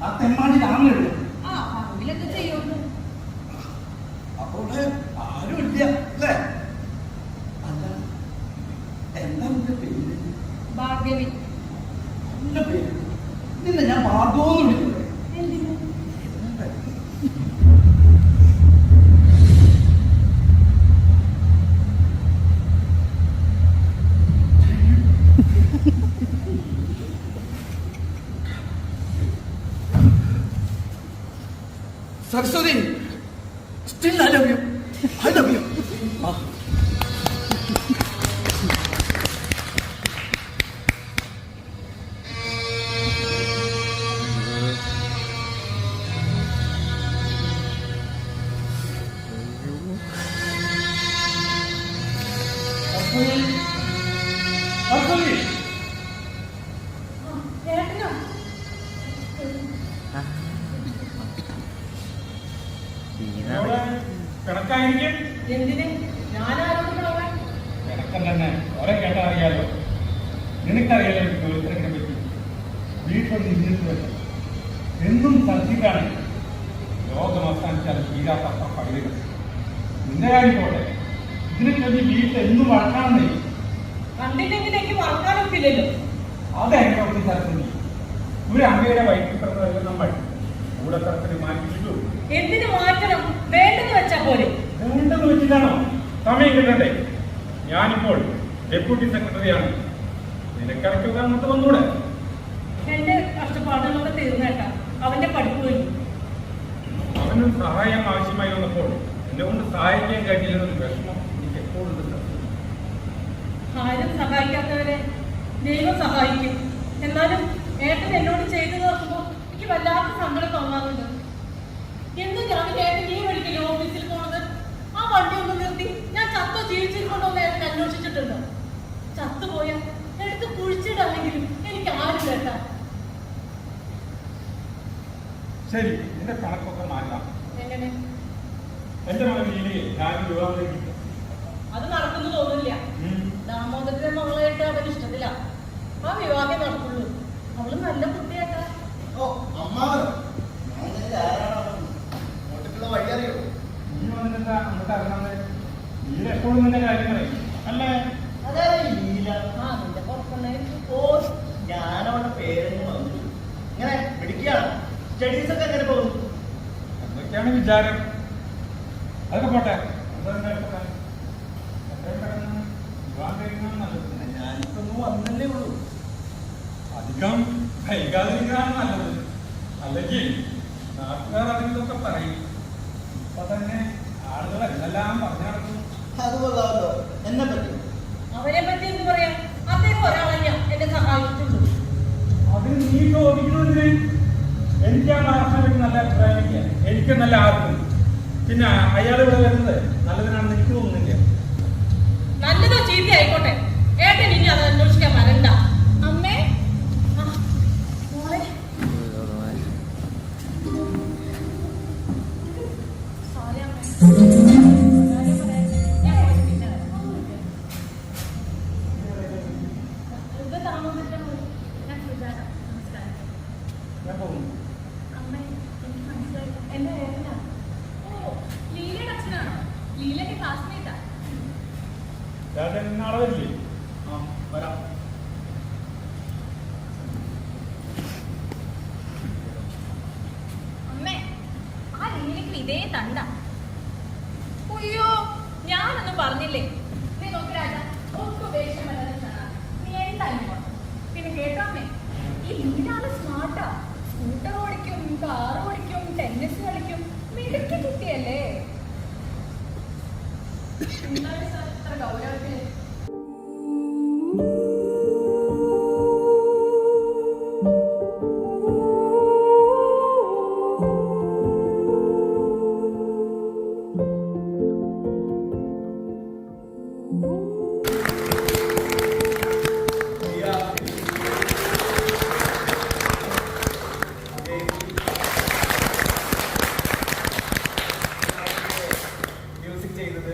ആ തെമ്മാടി രാമനുണ്ട്. അപ്പോൾ ആരും ഇല്ല അല്ലേ? അല്ല, എന്താ നിന്റെ പേര്? ഭാർഗവി. നല്ല പേര്. നിന്നെ ഞാൻ ഭാർഗവെന്ന് വിളിക്കുന്നത്. Saraswati, still I love you. I love you. Saraswati. തന്നെ ഓരോ കേട്ടാൽ അറിയാലോ. നിനക്കറിയാലോ ജോലിത്തിരക്കിനെ പറ്റി. വീട്ടിലൊന്നും ഇരുന്നിട്ട് എന്നും തർക്കിക്കാണ്. ലോകം അവസാനിച്ചാലും തീരാത്ത പള്ളികൾ. നിന്റെ കാര്യം പോട്ടെ, ഇതിനെ ചൊല്ലി വീട്ടിൽ എന്നും വളർത്താണെന്നേ. കണ്ടിട്ടെങ്കിൽ എനിക്ക് മറക്കാനൊക്കില്ലല്ലോ. അതെങ്ങനെ സ്ഥലത്ത് ഒരു അമ്മയുടെ വയറ്റിൽ പിറന്നതല്ല നമ്മൾ കൂടെ തരത്തിൽ മാറ്റിയിട്ടു. എന്തിനു മാറ്റണം? വേണ്ടെന്ന് വെച്ചാ പോലെ. വേണ്ടെന്ന് വെച്ചിട്ടാണോ? സമയം കിട്ടണ്ടേ? ഞാനിപ്പോൾ ഡെപ്യൂട്ടി സെക്രട്ടറിയാണ്. നിനക്കിടയ്ക്കൊക്കെ അങ്ങോട്ട് വന്നൂടെ? എന്റെ കഷ്ടപ്പാടുകളൊക്കെ തീർന്നേട്ടാ. അവന്റെ പഠിപ്പ് കഴിഞ്ഞു. അവന് സഹായം ആവശ്യമായി വന്നപ്പോൾ എന്നെ കൊണ്ട് സഹായിക്കാൻ കഴിഞ്ഞില്ലെന്നൊരു വിഷമം എനിക്ക് എപ്പോഴും ഉണ്ട്. ആരും സഹായിക്കാത്തവരെ ദൈവം സഹായിക്കും. എന്നാലും ഏട്ടൻ എന്നോട് ചെയ്തു നോക്കുമ്പോൾ എനിക്ക് വല്ലാത്ത സങ്കടം തോന്നാറുണ്ട്. എന്നും രാവിലെ ഏട്ടൻ ഈ വഴിക്കല്ലേ ഓഫീസിൽ പോണത്? ആ വണ്ടി ഒന്ന് നിർത്തി ഞാൻ ചത്തോ ജീവിച്ചിരിക്കൊണ്ടോ എന്ന് ഏട്ടൻ അന്വേഷിച്ചിട്ടുണ്ടോ? ചത്തുപോയാൽ എടുത്ത് കുഴിച്ചിടല്ലെങ്കിലും എനിക്ക് ആരും കേട്ടാ. ശരി, എന്റെ കണക്കൊക്കെ മാറ്റാം. എങ്ങനെ? എന്റെ മകൻ ലീലയെ ഞാൻ വിവാഹം കഴിക്കും. അത് നടക്കുന്നു തോന്നില്ല. ദാമോദരന്റെ മകളായിട്ട് അവന് ഇഷ്ടത്തില്ല. ആ വിവാഹം നടക്കുള്ളൂ. അവള് നല്ല കുട്ടിയാട്ടാ. ഓ അമ്മാവനോ? വഴി അറിയോ? നീ വന്നിട്ടെന്താ അങ്ങോട്ട് അറിയാതെ? ലീല എപ്പോഴും നിന്റെ കാര്യങ്ങളെ അല്ലേ? അതെ ലീല. ആ നിന്റെ പുറത്തുണ്ടായിരുന്നു. ഓ ഞാനവളുടെ പേരൊന്നും വന്നു. ഇങ്ങനെ പിടിക്കുകയാണ്. സ്റ്റഡീസ് ഒക്കെ എങ്ങനെ പോകുന്നു? എന്തൊക്കെയാണ് വിചാരം? അതൊക്കെ പോട്ടെ. ഞാനിപ്പോ വന്നല്ലേ ഉള്ളൂ. അധികം വൈകാതിരിക്കാണ് നല്ലത്. അല്ലെങ്കിൽ നാട്ടുകാർ അതിലൊക്കെ പറയും. ഇപ്പൊ തന്നെ ആളുകൾ എന്തെല്ലാം പറഞ്ഞു നടക്കുന്നു. അത് കൊള്ളാമല്ലോ. എന്നെ പറ്റി അവരെ പറ്റി എന്ത് പറയാ? അദ്ദേഹം ഒരാളല്ല എന്നെ സഹായിച്ചിട്ടുള്ളൂ. അതിന് നീ ചോദിക്കുന്നതിന് എനിക്ക് ആ മാഷായിട്ട് നല്ല അഭിപ്രായമില്ല. എനിക്ക് നല്ല ആർക്കും. പിന്നെ അയാൾ ഇവിടെ വരുന്നത് നല്ലതിനാണെന്ന് എനിക്ക് തോന്നുന്നില്ല. നല്ലതോ ചീത്ത ആയിക്കോട്ടെ, ഏട്ടൻ ഇനി അത് അന്വേഷിക്കാൻ വരണ്ട. അമ്മേ, മോളെ, സോറി അമ്മേ. ഞാൻ പോകുന്നു. രാജൻ നാളെ വരില്ലേ? ആ വരാം. അമ്മേ, ആ ലീലയ്ക്ക് ഇതേ തണ്ട. അയ്യോ, ഞാനൊന്നും പറഞ്ഞില്ലേ? നീ നോക്കി രാജ, ഒട്ടും ദേഷ്യമല്ലാതെ നീ എന്തായാലും പോണം. പിന്നെ കേട്ടോ അമ്മേ, ഈ ലീലാണ് സ്മാർട്ടാ. സ്കൂട്ടർ ഓടിക്കും, കാർ ഓടിക്കും, ടെന്നീസ് കളിക്കും. മിടുക്കി കുട്ടിയല്ലേ? എന്താണ് സാർ ഇത്ര ഗൗരവത്തില്? മ്യൂസിക് ചെയ്തത്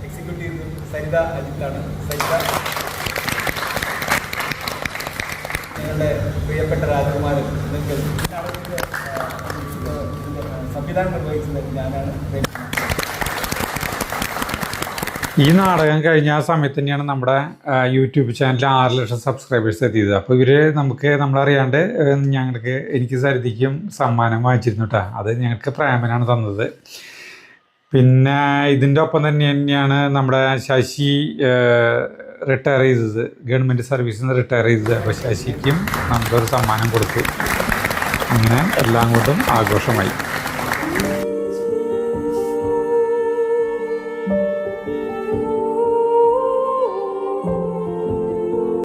എക്സിക്യൂട്ട് ചെയ്തത് സരിത അജിത്താണ്. സരിത ഞങ്ങളുടെ പ്രിയപ്പെട്ട രാജകുമാരൻ നിങ്ങൾക്ക് സംവിധാനം നിർവഹിച്ചത് ഞാനാണ്. ഈ നാടകം കഴിഞ്ഞ ആ സമയത്ത് തന്നെയാണ് നമ്മുടെ യൂട്യൂബ് ചാനലിൽ 6 ലക്ഷം സബ്സ്ക്രൈബേഴ്സ് എത്തിയത്. അപ്പോൾ ഇവർ നമ്മളറിയാണ്ട് എനിക്ക് സരിതയ്ക്കും സമ്മാനം വാങ്ങിച്ചിരുന്നു കേട്ടോ. അത് ഞങ്ങൾക്ക് പ്രേമനാണ് തന്നത്. പിന്നെ ഇതിൻ്റെ ഒപ്പം തന്നെയാണ് നമ്മുടെ ശശി റിട്ടയർ ചെയ്തത്, ഗവൺമെൻറ് സർവീസിൽ നിന്ന് റിട്ടയർ ചെയ്തത്. അപ്പോൾ ശശിക്കും നമുക്കൊരു സമ്മാനം കൊടുത്തു. അങ്ങനെ എല്ലാം കൊണ്ടും ആഘോഷമായി.